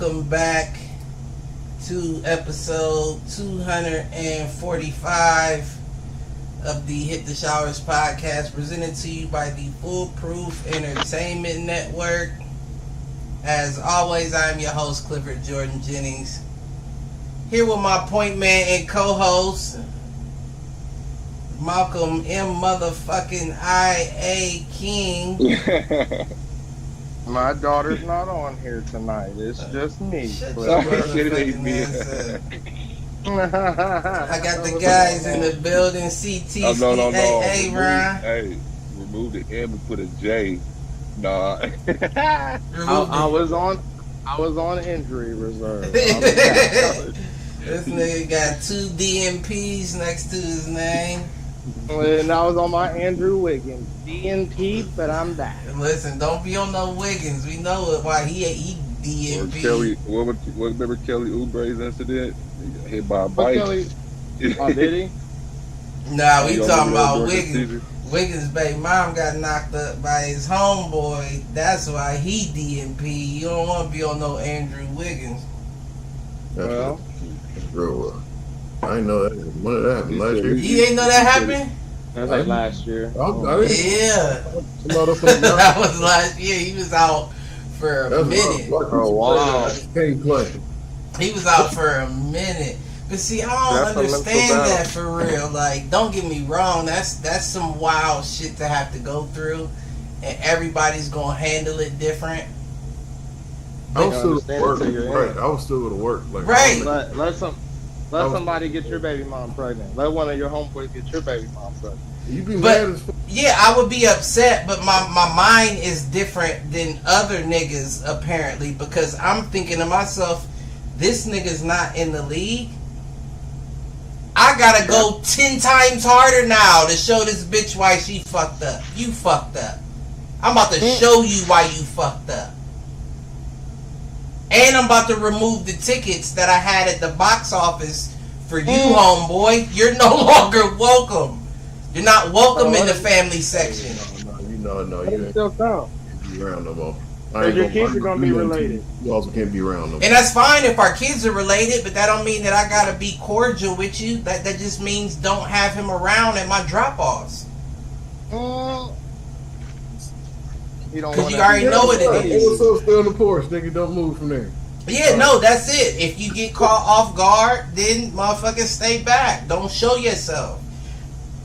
welcome back to episode 245 of the Hit the Showers podcast, presented to you by the Foolproof Entertainment Network. As always, I am your host, Clifford Jordan Jennings, here with my point man and co-host, Malcolm M. motherfucking I.A. King. My daughter's not on here tonight. It's just me. Shut your motherfucking ass up. I got the guys in the building. CT, no. Hey, Ron. Hey, remove the M and put a J. Nah. I was on injury reserve. This nigga got 2 DMPs next to his name. And I was on my Andrew Wiggins DNP, but I'm back. Listen, don't be on no Wiggins. We know it. Why he DMP. Remember Kelly Oubre's incident? He got hit by a bike. Kelly, oh, did he? Nah, we talking about Wiggins. Wiggins' baby mom got knocked up by his homeboy. That's why he DMP. You don't want to be on no Andrew Wiggins. Well, real. I didn't know that. When did that happen? Last year? You ain't know that happened? that's like last year. Yeah. That was last year. He was out for a minute. Oh, wow. Can't play. He was out for a minute. But see, I don't understand that for real. Like, don't get me wrong. That's some wild shit to have to go through. And everybody's going to handle it different. I was still at work. Right. I was still at work. Like, right. Let somebody get your baby mom pregnant. Let one of your homeboys get your baby mom pregnant. You be mad as fuck. Yeah, I would be upset, but my mind is different than other niggas, apparently, because I'm thinking to myself, this nigga's not in the league. I gotta go 10 times harder now to show this bitch why she fucked up. You fucked up. I'm about to show you why you fucked up. And I'm about to remove the tickets that I had at the box office for you, homeboy. You're no longer welcome. You're not welcome in the family section. No, you ain't Still count. be around no more. Because your kids are going to be related. You also can't be around no more. And that's fine if our kids are related, but that don't mean that I gotta be cordial with you. That just means don't have him around at my drop-offs. Because you already know what it is. Hey, what's up? Stay on the porch, nigga. Don't move from there. Yeah, no, that's it. If you get caught off guard, then motherfucking stay back. Don't show yourself.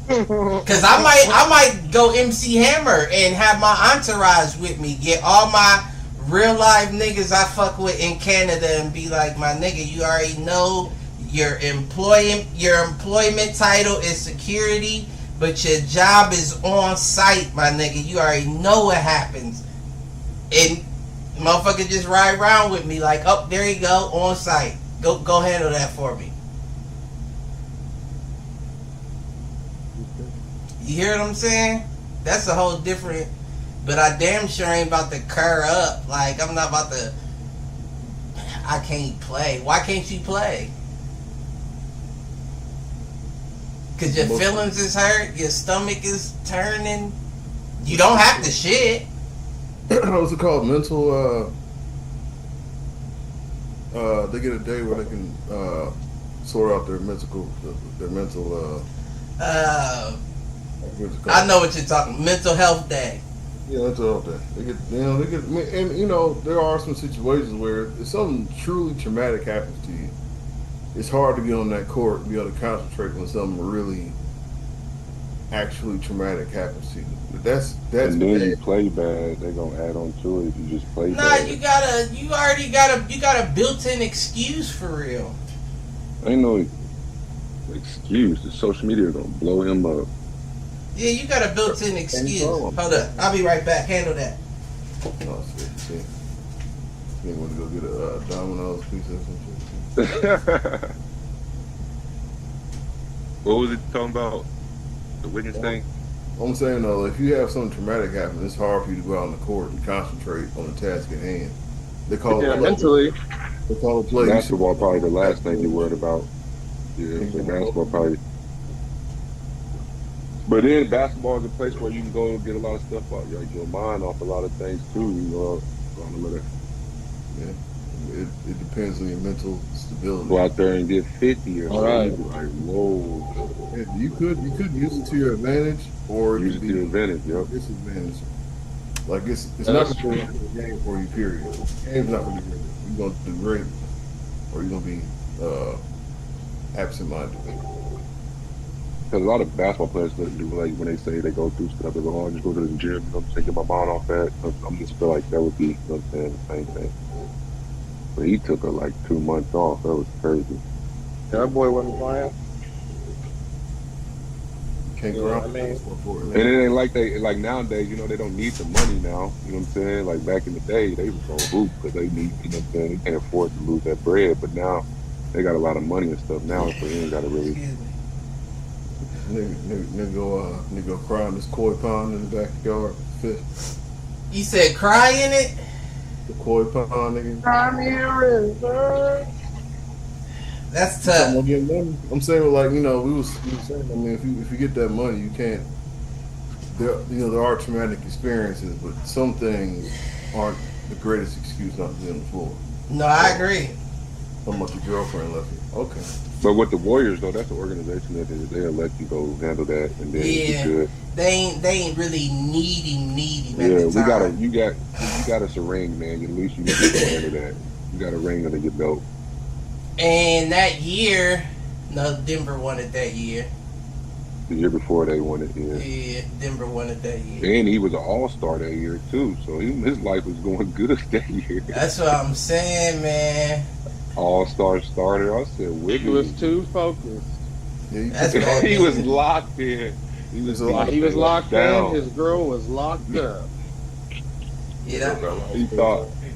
Cause I might go MC Hammer and have my entourage with me. Get all my real life niggas I fuck with in Canada and be like, my nigga, you already know your employment title is security, but your job is on site, my nigga. You already know what happens. And motherfucker just ride around with me like, oh, there you go, on site. Go handle that for me. You hear what I'm saying? That's a whole different. But I damn sure ain't about to cur up. Like, I'm not about to. I can't play. Why can't you play? Because your feelings is hurt, your stomach is turning. You don't have to shit. What's it called? Mental. They get a day where they can sort out their mental. I know what you're talking. Mental health day. Yeah, mental health day. They get, and there are some situations where if something truly traumatic happens to you, it's hard to get on that court and be able to concentrate when something really, actually traumatic happens to you. But that's and then bad. you play bad, they're gonna add on to it if you just play bad. Nah, you got a built-in excuse for real. Ain't no excuse. The social media is gonna blow him up. Yeah, you got a built-in excuse. Hold up, I'll be right back. Handle that. Oh, see. You want to go get a Domino's pizza or some shit? What was it talking about? The Wiggins thing? I'm saying though, if you have something traumatic happen, it's hard for you to go out on the court and concentrate on the task at hand. They call it mentally. They call it play. Basketball probably the last thing you're worried about. Yeah, so basketball probably. But then basketball is a place where you can go get a lot of stuff out. Your mind off a lot of things too. Yeah. It depends on your mental stability. Go out there and get 50 or All something. right. You'd be like, whoa. And you could use it to your advantage, or it Use it could to your be advantage, yep. disadvantage. Like it's That's not true. going to be a game for you. Period. The game's not going to be great. You're going to do great, or you're going to be absent-minded. Because a lot of basketball players do, like, when they say they go through stuff, they go, oh, I just go to the gym, you know, take my mind off that. I'm just feel like that would be, you know what I'm saying, the same thing. But he took like 2 months off. That was crazy. That boy wasn't playing. You can't go Yeah, out I mean- for it. And it ain't like like nowadays, you know, they don't need the money now. You know what I'm saying? Like back in the day, they was gonna hoop because they need, you know what I'm saying? They can't afford to lose that bread. But now they got a lot of money and stuff now, so you ain't got to really. Excuse me. Nigga go cry in this koi pond in the backyard. Fish. You said cry in it? The koi pond, nigga. That's I'm tough. gonna get money. I'm saying, like, you know, we was saying. I mean, if you get that money, you can't. There are traumatic experiences, but some things aren't the greatest excuse not to be on the floor. No, I agree. Talking about your girlfriend left you. Okay. But with the Warriors though, that's the organization that they'll let you go handle that, and then Yeah. you good. They ain't really need him at Yeah, the time. you got us a ring, man. At least you need to handle that. You got a ring under your belt. And that year, no, Denver won it that year. The year before they won it, yeah. Yeah, Denver won it that year. And he was an all-star that year too, so his life was going good that year. That's what I'm saying, man. All-star starter. I said, He Wiggins. was too focused. Yeah, you That's took it bad. off. He was locked in. He was He was locked down. in. His girl was locked up. You know?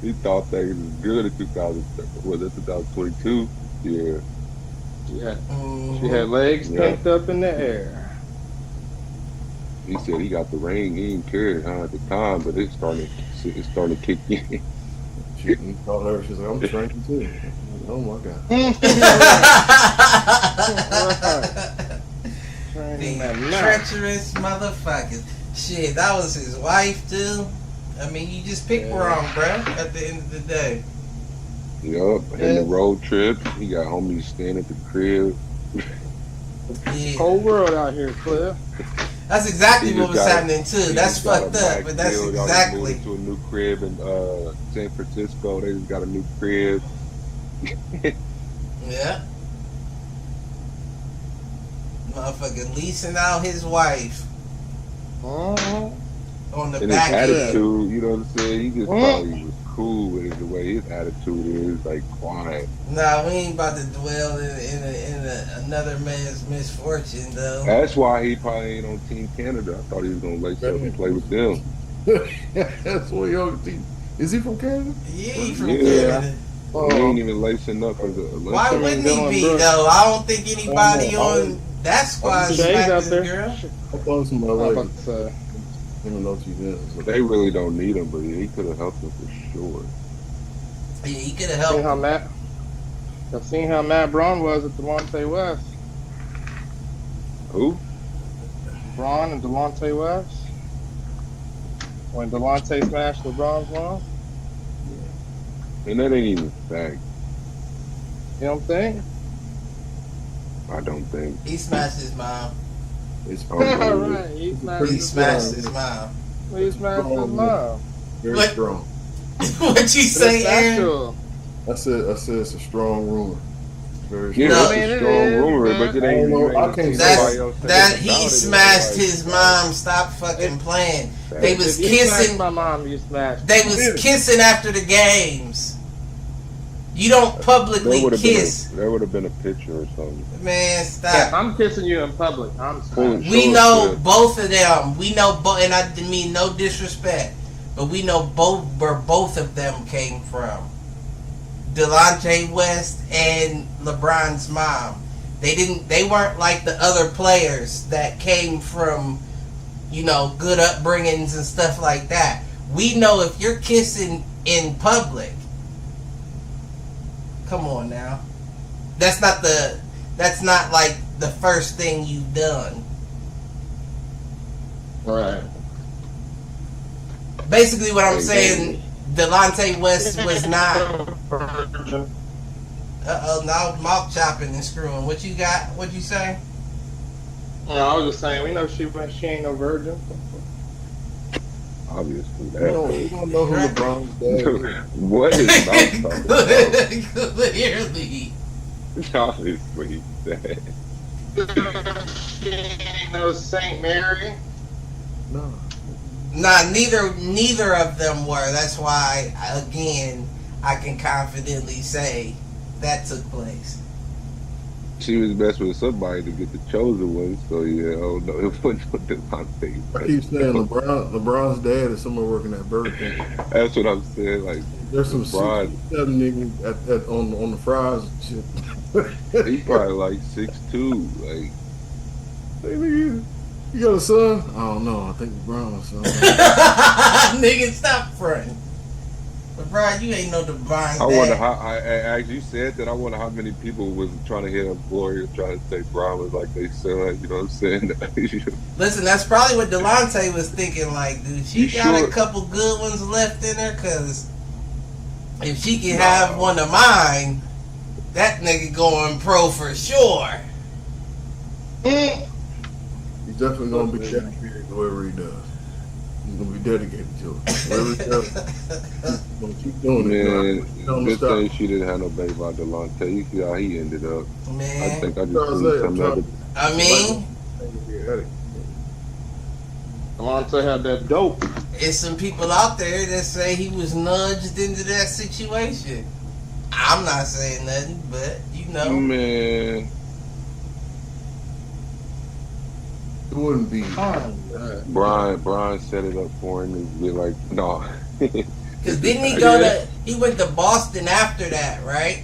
He thought that he was good in 2022? Yeah. She Mhm. had legs Yeah. pinked up in the air. He said he got the ring. He didn't care at the time, but it's starting to kick in. He called her. She's like, I'm drinking too. Oh my god. Training The that nut. treacherous motherfuckers. Shit, that was his wife too. I mean, you just picked Yeah. wrong, bruh. At the end of the day. Yup. And the road trip, he got homies staying at the crib. Yeah. Whole world out here, Cliff. That's exactly He what just was got a- happening too. He That's just got a fucked up, back but that's deal. Y'all just exactly. moved to a new crib in San Francisco. They just got a new crib. Yeah. Motherfucker leasing out his wife Mhm. on the And his back end. attitude, you know what I'm saying? He just Mm. probably was cool with it, the way his attitude is, like quiet. Nah, we ain't about to dwell in another man's misfortune, though. That's why he probably ain't on Team Canada. I thought he was gonna lace up and play with them. That's what y'all think. Is he from Canada? Yeah, he from Yeah. Canada. He ain't even lacing up as a. Why Him and wouldn't he Dylan be, Brooks. though? I don't think anybody I don't know. on that squad Shay's smacked out this there. girl. I thought it was from I'm LA. about to say. Him and OT Vince. They really don't need him, but he could have helped them for sure. Yeah, he could have Seen how helped. I've seen how Matt Braun was at Delonte West. Who? Braun and Delonte West. When Delonte smashed LeBron's mom. And that ain't even fact. You know what I'm saying? I don't think. He smashed his mom. It's Oh, All really? right. He He smashed his smashed mom. his mom. He smashed his mom. very What? strong. What you say, It's Aaron? factual. I said it's a strong rumor. Very Yeah, No, strong. it's man, a it strong is, rumor, man. but it I ain't. don't know. you ain't I gonna can't see say nobody else That saying he about it. smashed Like, his mom. Stop fucking playing. They was If you smashed kissing. my mom, you smashed. They was kissing after the games. You don't There publicly would have kiss, been a picture or something. man. Yeah, Stop. I'm kissing you in public. I'm Holy smashed. We Sure, know yeah. both of them. We know both, and I mean no disrespect, but we know both where both of them came from. Delonte West and LeBron's mom. They weren't like the other players that came from, good upbringings and stuff like that. We know if you're kissing in public, come on now. That's not like the first thing you've done. Right. Basically what I'm saying, Delonte West was not. Now mouth chopping and screwing. What you got? What'd you say? No, I was just saying, we know she ain't no virgin. Obviously, You don't know who LeBron's dad is. What is Mouth talking about? Clearly. Obviously, that. She ain't no Saint Mary. No. Nah, neither of them were. That's why, again, I can confidently say that took place. She was best with somebody to get the chosen one, so yeah, I don't know. It wasn't Delonte. I keep saying LeBron's dad is somewhere working at Burger King. That's what I'm saying. Like, There's some LeBron, 7 niggas on the fries and shit. he probably like 6'2". Like, Hey, nigga, you got a son? I don't know. I think LeBron's son. Nigga, stop fronting. But Brian, you ain't no divine. I wonder how. As you said that, I wonder how many people was trying to hit up Gloria, trying to say Brian was like they son. You know what I'm saying? Listen, that's probably what Delonte was thinking. Like, dude, she You got sure? a couple good ones left in her, cause if she can have one of mine, that nigga going pro for sure. He's definitely gonna be dedicated to whatever he does. He's gonna be dedicated to it. Whatever he does, he's gonna keep doing it. Man, good thing she didn't have no baby by Delonte. You see how he ended up. I Man, think I just seen some other. I mean, Delonte had that dope. it's some people out there that say he was nudged into that situation. I'm not saying nothing, but you know. Man, It wouldn't be. Brian set it up for him to be like, no. Cause didn't he go to? He went to Boston after that, right?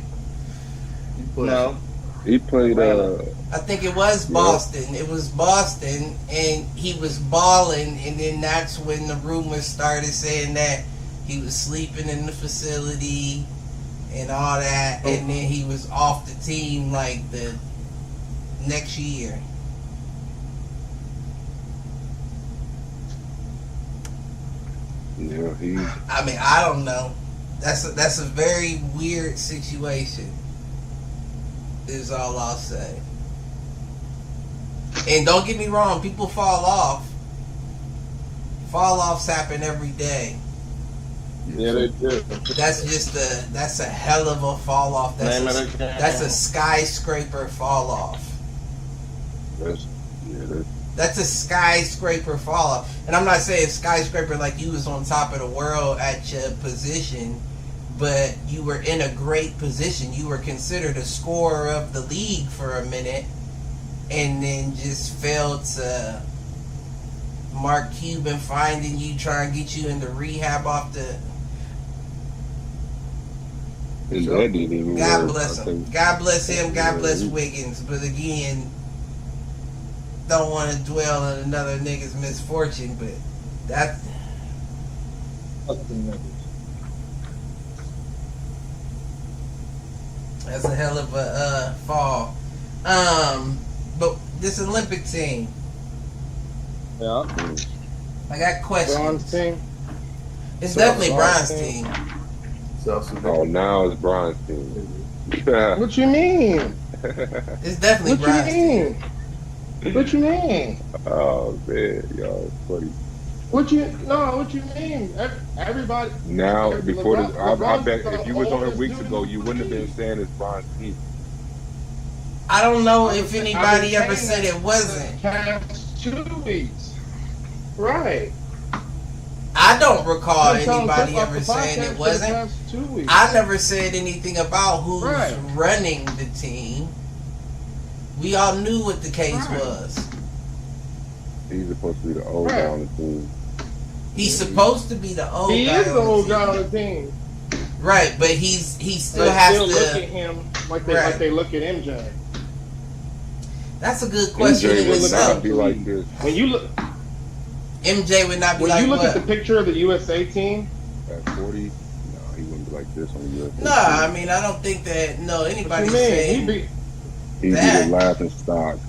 No. He played. I think it was Boston. It was Boston, and he was balling, and then that's when the rumors started saying that he was sleeping in the facility and all that, and then he was off the team like the next year. Yeah, I mean, I don't know. That's a very weird situation. Is all I'll say. And don't get me wrong, people fall off. Fall offs happen every day. Yeah, they do. That's a hell of a fall off. That's a skyscraper fall off. That's a skyscraper fall off. And I'm not saying skyscraper like you was on top of the world at your position, but you were in a great position. You were considered a scorer of the league for a minute, and then just failed to Mark Cuban finding you, trying to get you into rehab off the. and that didn't even God work. bless I him. think. God bless him. God bless Wiggins. But again, don't want to dwell on another nigga's misfortune. But that that's a hell of a fall. But this Olympic team, Yeah. I got questions. Bronze team. It's So definitely Bronze Brian's team. team. South Sudan. Oh, now it's Brian's team. What you mean? It's definitely What Brian's you team. mean? What you mean? Oh man, y'all, it's funny. What you mean? Everybody. Now, before this, I LeBron's bet the if you was on here oldest weeks dude ago, in you the wouldn't have been league. saying it's Brian's team. I don't know if I've been anybody ever saying said that it wasn't. for the past 2 weeks. Right. I don't recall I've been telling anybody people ever off the saying podcast it for the wasn't. past 2 weeks. I never said anything about who's Right. running the team. We all knew what the case Right. was. He's supposed to be the old Right. guy on the team. He's supposed to be the old He guy. is the on old team. guy on the team. Right, but he still They has still to. look at him like they look at MJ. That's a good question MJ in would itself. not be like this. When you look, MJ would not be when like you look what? at the picture of the USA team, At 40, no, he wouldn't be like this on the UFC. No, I mean I don't think that. No, what anybody's you mean? saying. He'd He'd that. be the laughing stock.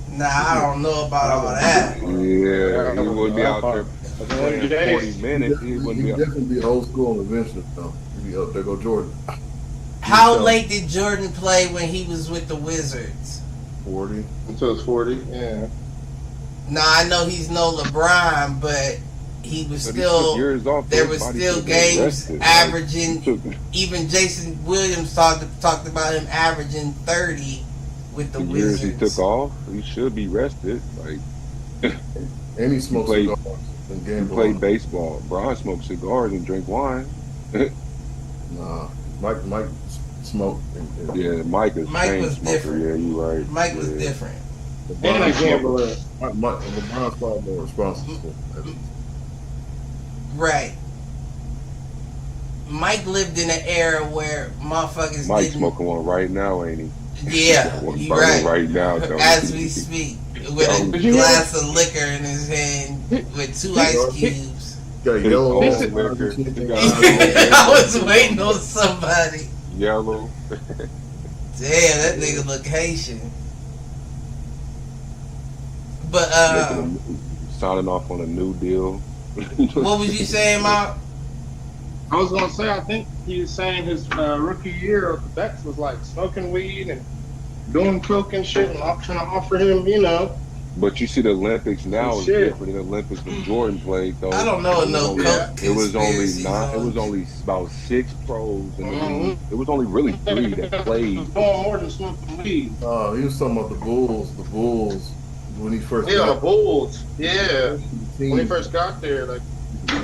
Nah, I don't know about all that. Yeah, he would be out there playing 40 minutes, he He'd wouldn't be. definitely be old school and eventually, though. He'd be up there, go Jordan. How late did Jordan play when he was with the Wizards? 40. Until it's 40, yeah. Now I know he's no LeBron, but he was But he took years off, there his was body still couldn't get games rested, like, averaging. he took- Even Jason Williams talked about him averaging 30 with the the years Wizards. he took off, he should be rested. Like And he smoked played- cigars and he gambled. played baseball. Brian smoked cigars and drank wine. Nah, Mike smoked. And Yeah, Mike is Mike chain was smoker. different. Yeah, you right. Mike was Yeah. different. And a LeBron's gambler. LeBron's far more responsible for it. Right. Mike lived in an era where motherfuckers Mike's didn't. smoking one right now, ain't he? Yeah, One you burning right. right now, don't As he? we speak, with a Did you glass of liquor in his hand with 2 ice cubes. Got His yellow old eyes, liquor. and shit. He got- I was waiting on somebody. Yellow. Damn, that nigga look Haitian. But Signing off on a new deal. what was you saying, Mark? I was gonna say, I think he was saying his rookie year of the Bex was like smoking weed and doing coke and shit, and I'm trying to offer him, you know. But you see, the Olympics now is Shit. different than the Olympics when Jordan played. Though I don't know It was no only- coke It was only conspiracies nine. It on- was only about 6 pros in the Mhm. league. It was only really 3 that played. Doing more than smoking weed. He was talking about the Bulls. The Bulls when he first Yeah, the got Bulls. Yeah, the team. when he first got there, like, Yeah,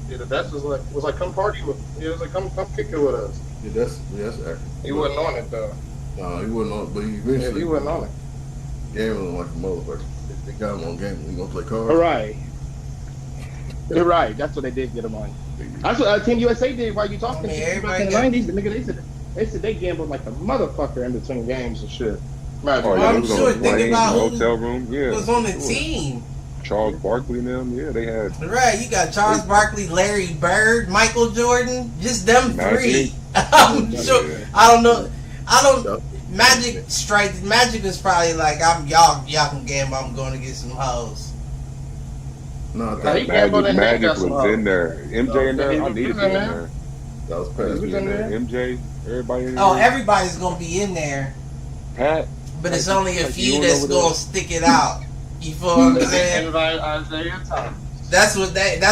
yeah, the Bex was like, come party with. He was like, come kick it with us. that's accurate. He wasn't on it though. Nah, he wasn't on, but he Yeah, eventually he wasn't on it. gambling like a motherfucker. If they got him on gambling, he gonna play cards. Right. You're right. That's what they did get him on. That's what Team USA did while you talking I mean, to back everybody in the got- 90s. The nigga, they said they gambled like a motherfucker in between games and shit. Imagine. Oh, Well, yeah, I'm it was sure. on the Think plane, about the who hotel room. Yeah, was on the sure. team. Charles Barkley and them. Yeah, they had. Right, you got Charles Barkley, Larry Bird, Michael Jordan, just them Magic. 3. I'm sure. Yeah. I don't know. Magic was probably like, y'all can gamble. I'm going to get some hoes. Nah, He that, gambled and Magic got some was in there. MJ in there. He I was needed in to be in there. there. that was I past. needed to be in there. in MJ, everybody in there. Oh, everybody's going to be in there, Pat. but it's Like- only a like few you that's over going there. to stick it out. You feel what I'm saying? Invite Isaiah Thomas. That's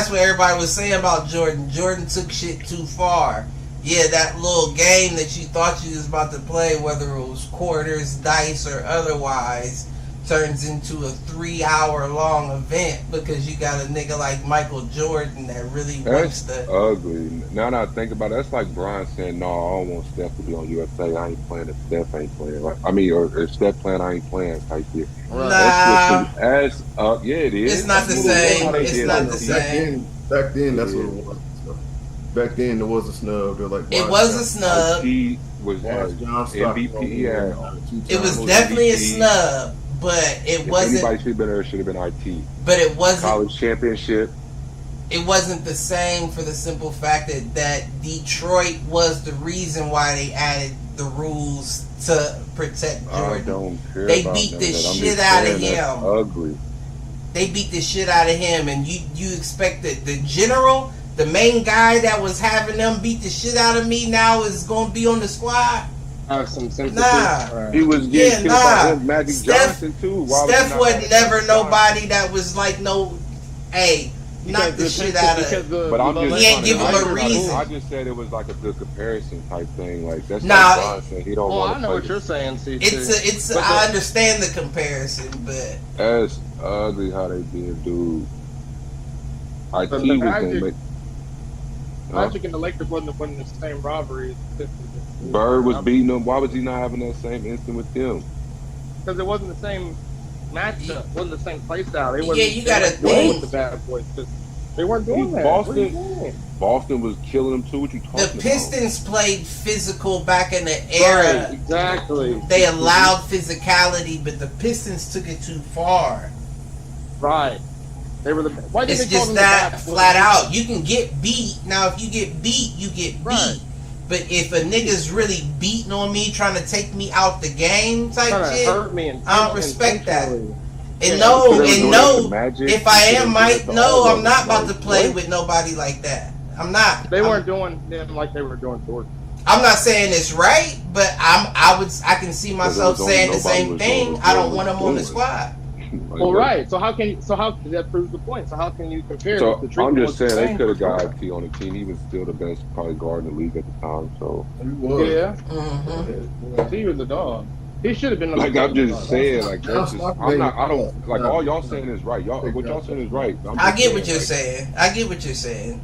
what everybody was saying about Jordan. Jordan took shit too far. Yeah, that little game that you thought you was about to play, whether it was quarters, dice, or otherwise, turns into a 3-hour long event because you got a nigga like Michael Jordan that really wants That's to. ugly. Now that I think about it, that's like Brian saying, "No, I don't want Steph to be on USA. I ain't playing if Steph ain't playing." Like, I mean, or if Steph playing, I ain't playing type shit. Nah, That's just ass up. Yeah, it is. It's not That's the what it was. same. How they It's did not it. the same. Back then, that's what it was. Back then, there was a snub. They're like it was a snub. He was John MVP. Yeah. It was was definitely a MVP. snub, but it If wasn't. anybody should have been there, it should have been IT. But it wasn't. College championship. It wasn't the same for the simple fact that Detroit was the reason why they added the rules to protect I Jordan. don't care. They about beat none the of that. I'm shit just out of saying that's him. Ugly. They beat the shit out of him, and you expect that the general, the main guy that was having them beat the shit out of me, now is going to be on the squad? Have some sympathy. Nah. Right. He was getting killed by him, Magic Steph- Johnson too. Why was he Steph not was on never the squad? nobody that was like, no, hey, knock the shit out of. But I'm just He ain't give him a I reason. just said it was like a good comparison type thing. Like that's Nah, like Brian said he don't Oh, want I to know play. what you're saying, CC. It's. But I understand the comparison, but That's ugly how they did, dude. IT But was the gonna Magic- make. Magic and the Lakers wasn't the same robbery. Bird was beating him. Why was he not having that same instant with them? Because it wasn't the same matchup. It wasn't the same play style. They Yeah, wasn't, you they gotta weren't doing think. with the bad boys. 'Cause They weren't doing that. Boston- What are you doing? Boston was killing him too. What you talking the about? Pistons played physical back in the era. Right, exactly. They allowed physicality, but the Pistons took it too far. Right. They were the. Why did It's they call just them the that bad flat boys? out. You can get beat. Now, if you get beat, you get beat. Right. But if a nigga's really beating on me, trying to take me out the game type Trying to shit, hurt me I don't respect that. intentionally. And no, They were doing and it no. with Magic. If I They am, were Mike, doing it no, to all I'm not of about them. to play What? with nobody like that. I'm not. They weren't doing them like they were doing Jordan. I'm not saying it's right, but I can see myself Because there saying the was only same nobody thing. was I don't doing want what him on the was squad. Like Well, that. right. So how that proves the point? So how can you compare if So the I'm treatment just was the saying they same? could have got T on the team. He was still the best probably guard in the league at the time. So He was. Yeah, Mm-hmm. he was a dog. He should have been on like the I'm team. just saying, like that's just I'm not I don't like all y'all saying is right. Y'all what y'all saying is right. I'm I just get what you're like, saying. I get what you're saying.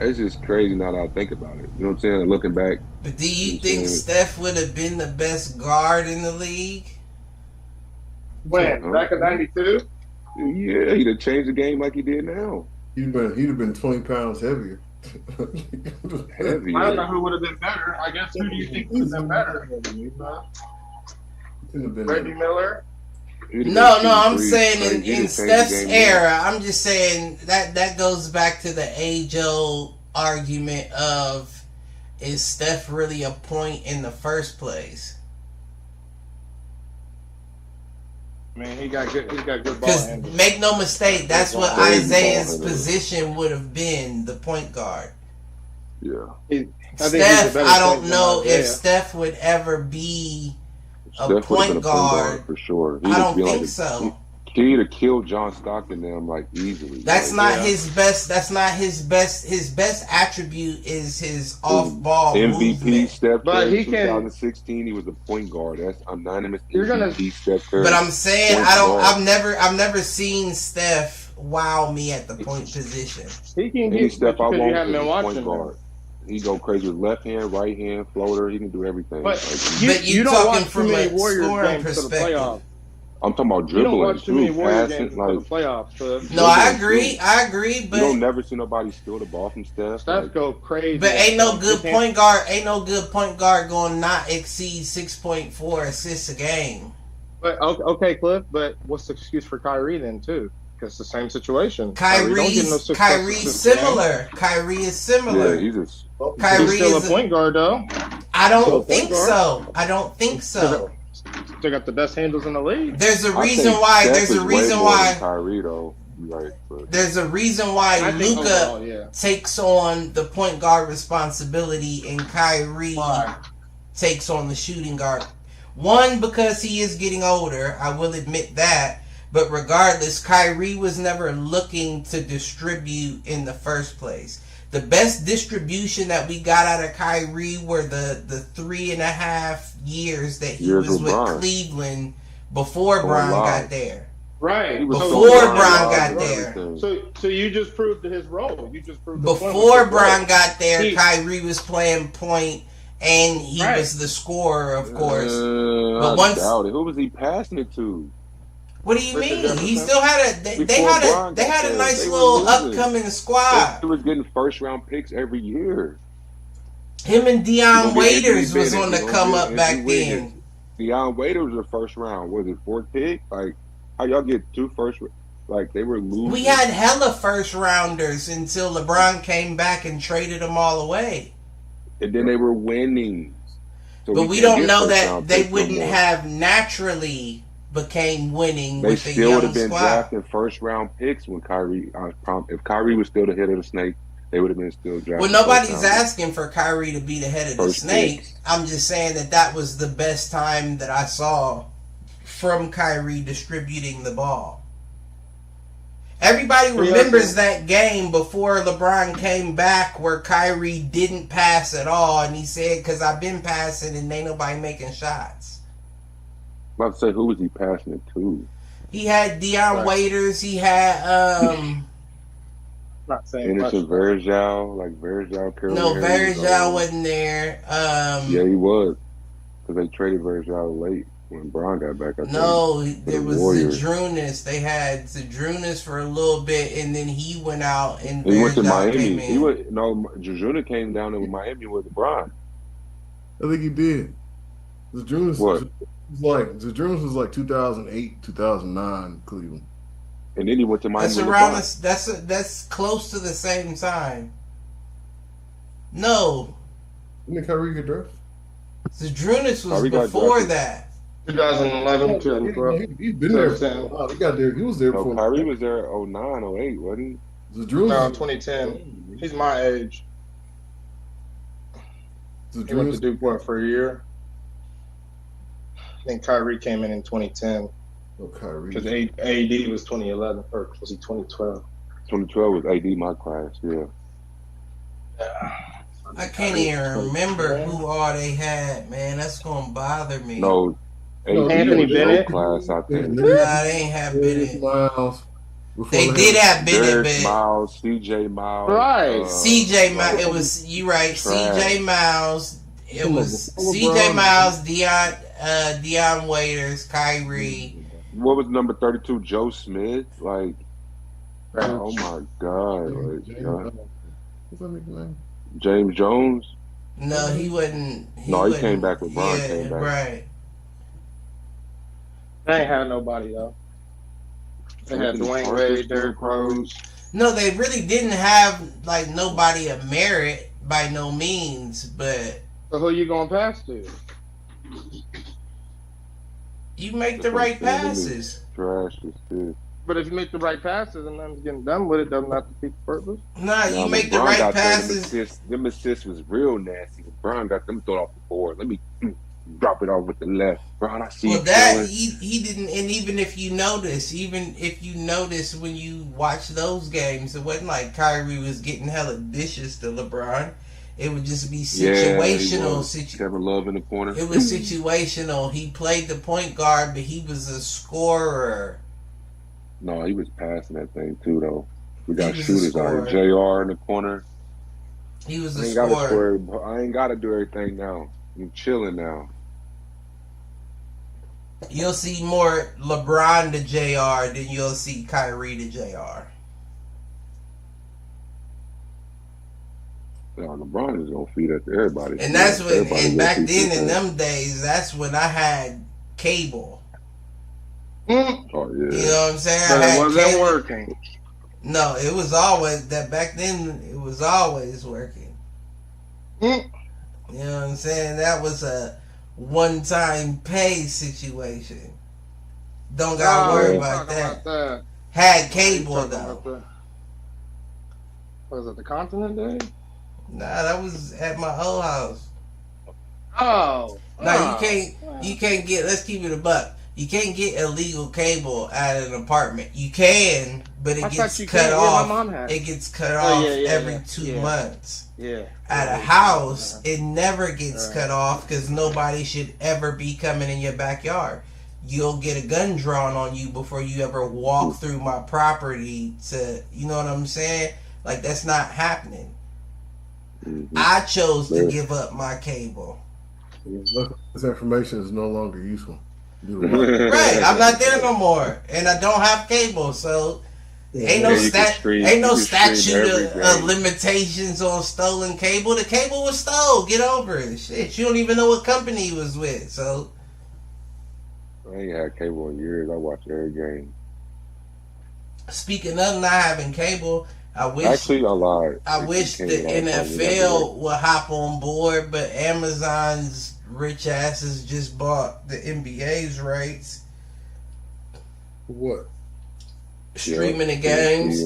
It's just crazy now that I think about it. You know what I'm saying? Looking back, But do you I'm think saying- Steph would have been the best guard in the league? When back in '92. yeah, he'd have changed the game like he did now. He'd have been 20 pounds heavier. Heavy. I don't know who would have been better. I guess who do you think would have been better? Reggie Miller. He'd have No, been no, I'm shooting saying threes. in He'd have changed the Steph's game era, I'm just saying that goes back to the age-old argument of, is Steph really a point in the first place? I mean, he got good ball Because handles. make no mistake, that's what Crazy Isaiah's ball handler. position would have been, the point guard. Yeah. I think he's a Steph, better I don't point know than if Isaiah. Steph would ever be a Steph would have point been a guard. for sure. I don't be think like so. He'd have killed John Stockton them like easily. That's like, not his best. That's not his best. His best attribute is his off-ball MVP movement. Steph But Curry he can- 2016. He was a point guard. That's unanimous. You're gonna- MVP Steph Curry. But I'm saying Point I don't. guard. I've never seen Steph wow me at the point position. He can Any get Steph I because you want haven't is been a point watching guard. him. He go crazy with left hand, right hand, floater. He can do everything. But Like, you, But you you don't talking watch too from many a Warriors scoring games for the perspective. playoffs. I'm talking about You don't dribbling watch too many too, Warriors passing. games for the Like playoffs. So No, I dribbling, agree. too. I agree. You don't But never see nobody steal the ball from Steph. Steph Like, go crazy. ain't no good He can't- point guard. Ain't no good point guard going to not exceed 6.4 assists a game. But okay, Cliff. But what's the excuse for Kyrie then too? Because the same situation. don't get no Kyrie's 6+ Kyrie's assists a game. similar. Kyrie is yeah, similar. he's just Kyrie He's still is a point guard though. I don't Still a think point so. I don't think so. Still got the best handles in the league. There's a I reason think why. Steph There's is a way reason more why. than Kyrie though. You're right, but There's a reason why I think Luka overall, yeah. takes on the point guard responsibility and Kyrie Why? takes on the shooting guard. One, because he is getting older. I will admit that. But regardless, Kyrie was never looking to distribute in the first place. The best distribution that we got out of Kyrie were the 3.5 years that he Years was with with Bron. Cleveland before Going Bron live. got there. Right. he was Before so Bron live got and there. everything. So you just proved his role. You just proved the point with Before his Bron role. got there, He- Kyrie was playing point, and he Right. was the scorer, of course. I once- doubt it. Who was he passing it to? What do you Richard mean? He Jefferson. still had a. They Before had a. Bron They got had a there, nice they were little losing. upcoming squad. He was getting first round picks every year. Him and You Deion gonna get Waiters Anthony was Bennett, on the you gonna come get up back Andrew Wiggins. then. Deion Waiters was the first round. Was it fourth pick? Like how y'all get two first? Like they were losing. We had hella first rounders until LeBron came back and traded them all away. and then they were winning. So But we can't don't get know first that round they picks no wouldn't more. have naturally became winning They with the still would young have been squad. drafting first round picks when Kyrie. If Kyrie was still the head of the snake, they would have been still drafting. Well, nobody's first round asking for Kyrie to be the head of the First snake. picks. I'm just saying that was the best time that I saw from Kyrie distributing the ball. Everybody remembers that game before LeBron came back where Kyrie didn't pass at all, and he said, "Because I've been passing and ain't nobody making shots." I'm about to say, who was he passing it to? He had Deion Right. Waiters. He had Not saying much. Anderson Varejao, like Varejao. no, Varejao wasn't there. Yeah, he was because they traded Varejao late when Bron got back. I think. No, for there the was Warriors. Zadrunas. They had Zadrunas for a little bit, and then he went out and He went to Varejao came Miami. in. He went Jujuna came down to Miami with Bron. I think he did. The Dreams What? was like 2008, 2009 Cleveland. And then he went to Miami That's with around. LeBron. That's close to the same time. No, Didn't Kyrie get drafted? Zadrunas was Kyrie got before drafted. that. 2011, 2012. He's been there. So, He got there. He was there No, before. Kyrie was there 09, 08, wasn't The Drew. no, 2010. He's my age. The He went Drew. to Duke for a year. I think Kyrie came in 2010 Oh, Kyrie. because AD was 2011 or was he 2012? 2012 was AD my class, yeah. I can't even remember who all they had, man. That's gonna bother me. No, AD Anthony was your Bennett. class, I think. Nah, they ain't have Bennett. Miles. They did have Bennett, Derek but Miles, CJ Miles. Right. CJ Miles. It was you right. Trash. CJ Miles. It was LeBron. CJ Miles, Deion Waiters, Kyrie. What was number 32? Joe Smith? Like, oh my God. Like, What's that nigga's name? James Jones? No, he wasn't. No, he wasn't- came back when Bron came back. Right. They ain't had nobody though. They had Anthony Dwayne Parker Wade, still Derrick Rose. No, they really didn't have like nobody of merit by no means, but So who you going pass to? you make the right passes. Trash as shit. But if you make the right passes and nothing's getting done with it, doesn't have to defeat the purpose. Nah, you Nah, make the LeBron right got passes. Them assists was real nasty. LeBron got them thrown off the board. Let me drop it off with the left. Bron, I see Well, you that killing. he didn't, and even if you notice when you watch those games, it wasn't like Kyrie was getting hella dishes to LeBron. It would just be Yeah, situational. Kevin Love in the corner. It was situational. He played the point guard, but he was a scorer. No, he was passing that thing too, though. We got He was a shooters out here. JR in the corner. He was I a ain't gotta scorer. score. I ain't gotta do everything now. I'm chilling now. You'll see more LeBron to JR than you'll see Kyrie to JR. Yeah, LeBron is gonna feed that to everybody. And that's when, Everybody and gonna back feed then that. in them days, that's when I had cable. Mm. Oh You yeah. know what I'm saying? But I it had wasn't cable. working. No, it was always that back then. It was always working. Mm. You know what I'm saying? That was a one-time pay situation. Don't got to worry you about talking that. that. Had You cable talking though. about that. Was it the Continent Day? Nah, that was at my old house. Oh. No, you can't get. Let's keep it a buck. You can't get illegal cable at an apartment. You can, but it I gets thought you cut can. Yeah, off. my mom had. It gets cut Oh, off yeah, every yeah, 2 yeah. months. Yeah. At a Yeah. house, it never gets Right. cut off because nobody should ever be coming in your backyard. You'll get a gun drawn on you before you ever walk through my property to, you know what I'm saying? Like, that's not happening. Mhm. I chose to Yeah. give up my cable. This information is no longer useful. Right, I'm not there no more, and I don't have cable, so ain't no Yeah, you can stream- ain't no you can stream statute every of game. limitations on stolen cable. The cable was stole. Get over it. Shit, you don't even know what company it was with. So I ain't had cable in years. I watch every game. speaking of not having cable, I wish Actually, I lied. I wish the NFL would hop on board, but Amazon's rich asses just bought the NBA's rights, What? streaming the games.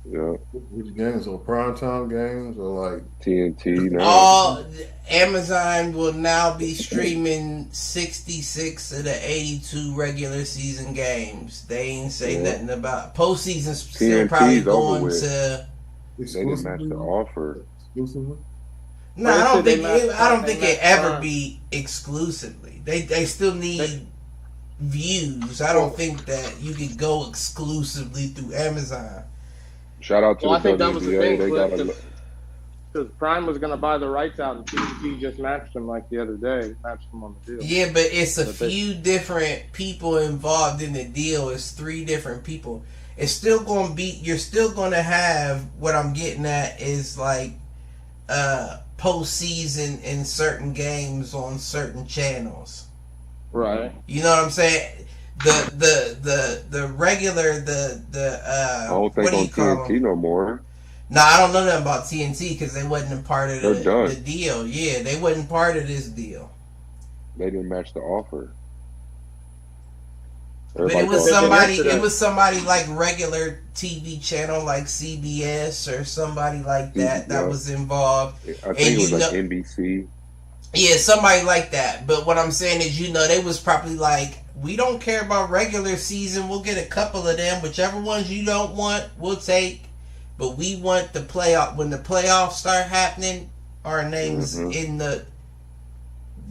Yeah, Which games? Or primetime games? Or like TNT now. All Amazon will now be streaming 66 of the 82 regular season games. They ain't say Yeah. nothing about postseason. Still TNT's probably over going with. to. They didn't match the offer. Exclusively? No, Well, I don't they think said it, I don't they think match it ever Prime. be exclusively. They still need views. I don't think that you could go exclusively through Amazon. Shout out to Well, I the think that was the WNBA. thing. They got a Because Prime was going to buy the rights out, and TNT just matched them like the other day. Matched them on the deal. Yeah, but it's a But they- few different people involved in the deal. It's 3 different people. It's still going to be. You're still going to have what I'm getting at is like postseason in certain games on certain channels. Right. You know what I'm saying? The regular I don't think what do on you call TNT them? no more. No, I don't know nothing about TNT because they wasn't a part of They're done. the deal. Yeah, they wasn't part of this deal. They didn't match the offer. But Everybody it was thought- somebody. After that- It was somebody like regular TV channel, like CBS or somebody like that Yeah. was involved. I think it was you like know- NBC. Yeah, somebody like that. But what I'm saying is, they was probably like, we don't care about regular season. We'll get a couple of them. Whichever ones you don't want, we'll take. But we want the playoff. When the playoffs start happening, our names in the.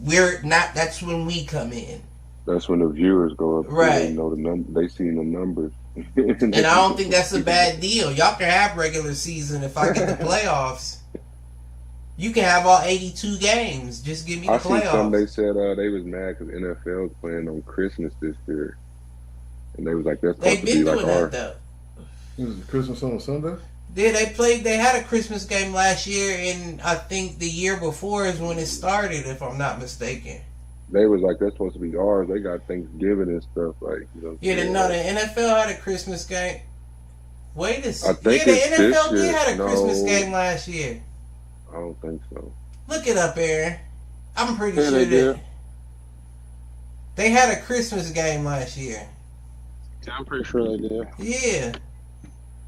We're not. That's when we come in. That's when the viewers go up. Right. They know the number. They see the numbers. And I don't think that's a bad deal. Y'all can have regular season if I get the playoffs. You can have all 82 games. Just give me the I seen some. They playoffs. said they was mad because NFL was playing on Christmas this year, and they was like, "That's They've supposed to been be doing like that our." though. Is it Christmas on Sunday? Yeah, they had a Christmas game last year, and I think the year before is when it started, if I'm not mistaken. They was like, "That's supposed to be ours." They got Thanksgiving and stuff like. Yeah, no, the NFL had a Christmas game. Wait a I second. think Yeah, it's the NFL this did year. had a Christmas No. game last year. I don't think so. Look it up, Aaron. I'm pretty Yeah, sure they did. that they had a Christmas game last year. Yeah, I'm pretty sure they did. Yeah,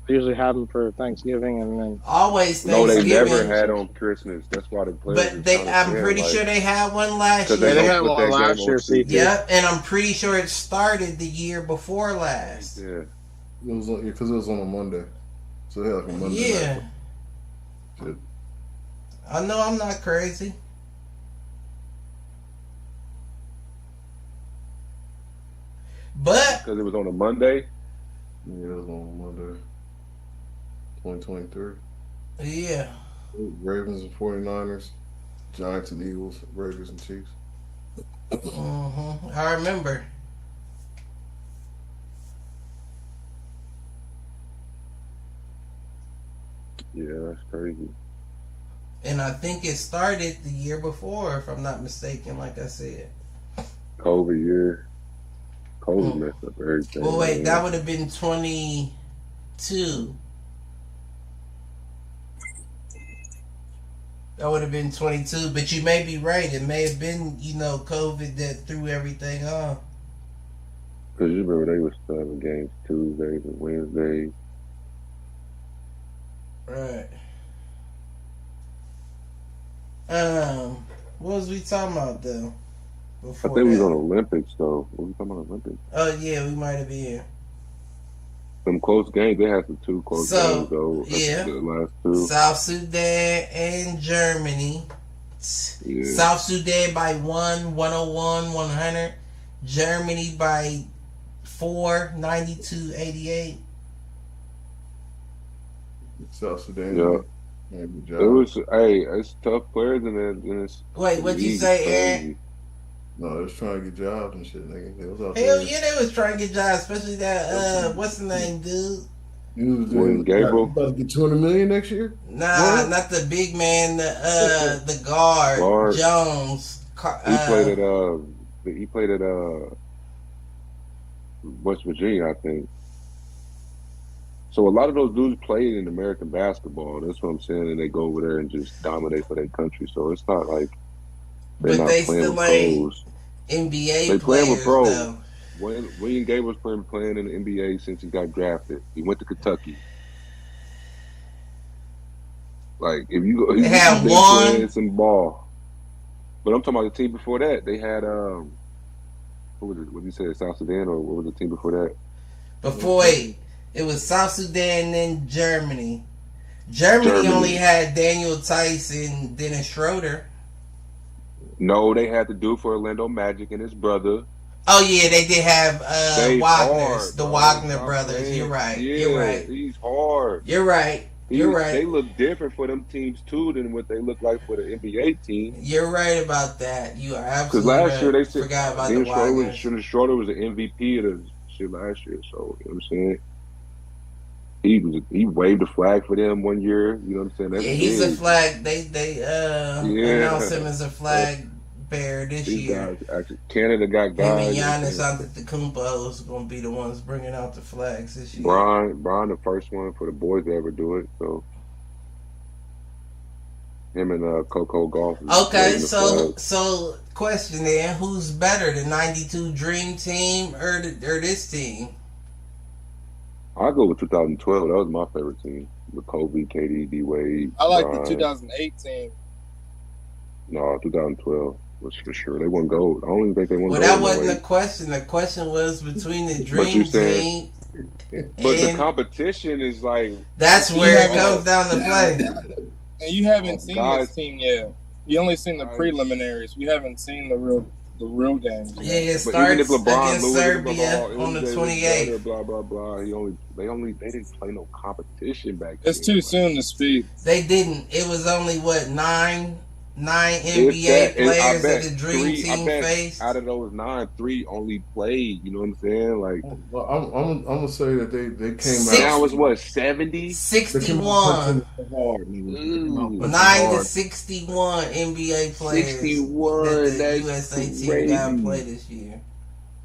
They usually have them for Thanksgiving and then. always No, they Thanksgiving. never had on Christmas. That's why the players. But I'm pretty sure they had one last 'Cause year. Yeah, they don't had put one that last game year, on CT. TV. Yep, and I'm pretty sure it started the year before last. Yeah. It was because it was on a Monday, so they had like a Monday. Yeah. night. Shit. I know I'm not crazy. But Because it was on a Monday. Yeah, it was on Monday. 2023. yeah, Ravens and 49ers, Giants and Eagles, Raiders and Chiefs. I remember. Yeah, that's crazy. And I think it started the year before, if I'm not mistaken, like I said. COVID year. COVID messed up everything. Well, wait, man. that would have been 22. That would have been 22, but you may be right. It may have been, COVID that threw everything off. Because you remember they were still having games Tuesdays and Wednesdays. Right. What was we talking about though? I Before think we was that? on Olympics though. What we talking about Olympics? Oh yeah, we might have been. Some close games. They had some two close So, games though. yeah. The last two. South Sudan and Germany. Yeah. South Sudan by 101, 100. Germany by 4, 92, 88. South Sudan. Yeah. Yeah, good It job. was, it's tough players and it's. Wait, what'd you league say, is Aaron? crazy. No, they was trying to get jobs and shit, nigga. They was out Hell there. yeah, they was trying to get jobs, especially that what's the name, dude? You was William Gabriel? about to get $200 million next year. Nah, What? not the big man, the guard, Guard. Jones. He played at West Virginia, I think. So a lot of those dudes played in American basketball. That's what I'm saying, and they go over there and just dominate for their country. So it's not like they're But not they playing still with ain't pros. NBA They playing with players, pros. though. William Gabriel's playing in the NBA since he got drafted. He went to Kentucky. Like if you go, They had been one- playing some ball. But I'm talking about the team before that. They had what was it? What did you say? South Sudan, or what was the team before that? Before it was South Sudan and then Germany. Germany only had Daniel Tice and Dennis Schroeder. No, they had to do for Orlando Magic and his brother. Oh yeah, they did have They Wagner's, hard, the bro. Wagner Stop brothers. playing. You're right. Yeah, You're right. He's hard. You're right. You're right. They look different for them teams too than what they look like for the NBA team. You're right about that. You are Because absolutely last right. year they said Forgot about the Dennis Wagners. Schroeder was the MVP of the shit last year. So you know what I'm saying. He waved the flag for them one year. You know what I'm saying? That's Yeah, he's a big. flag. They announced him as a flag bearer this These year. guys, actually, Canada got Him guys. and Giannis Antetokounmpo is going to be the ones bringing out the flags this year. Brian, the first one for the boys to ever do it. So Him and Coco Golf. Okay, so question then: who's better, the '92 Dream Team or this team? I go with 2012. That was my favorite team with Kobe, KD, D Wade. I like Bron. the 2018. No, 2012 was for sure. They won gold. I don't even think they won Well, gold. that wasn't the question. The question was between the Dream you said- Team. But the And competition is like that's where it comes down to play. And you haven't seen guys. this team yet. You only seen the Guys. preliminaries. You haven't seen the real games. Yeah, it But even if starts LeBron against loses Serbia the ball, on the MJ was 28th. better, blah blah blah. They didn't play no competition back then. It's too soon to speak. They didn't. It was only what nine If NBA that- I players bet that the Dream three- I Team bet faced. Out of those 9, 3 only played. You know what I'm saying? Like Well, I'm gonna say that they came Six. now out. it's what 70. 61. Hard, Ooh. 9 to 61 NBA players 61. that the That's USA team crazy. got to play this year.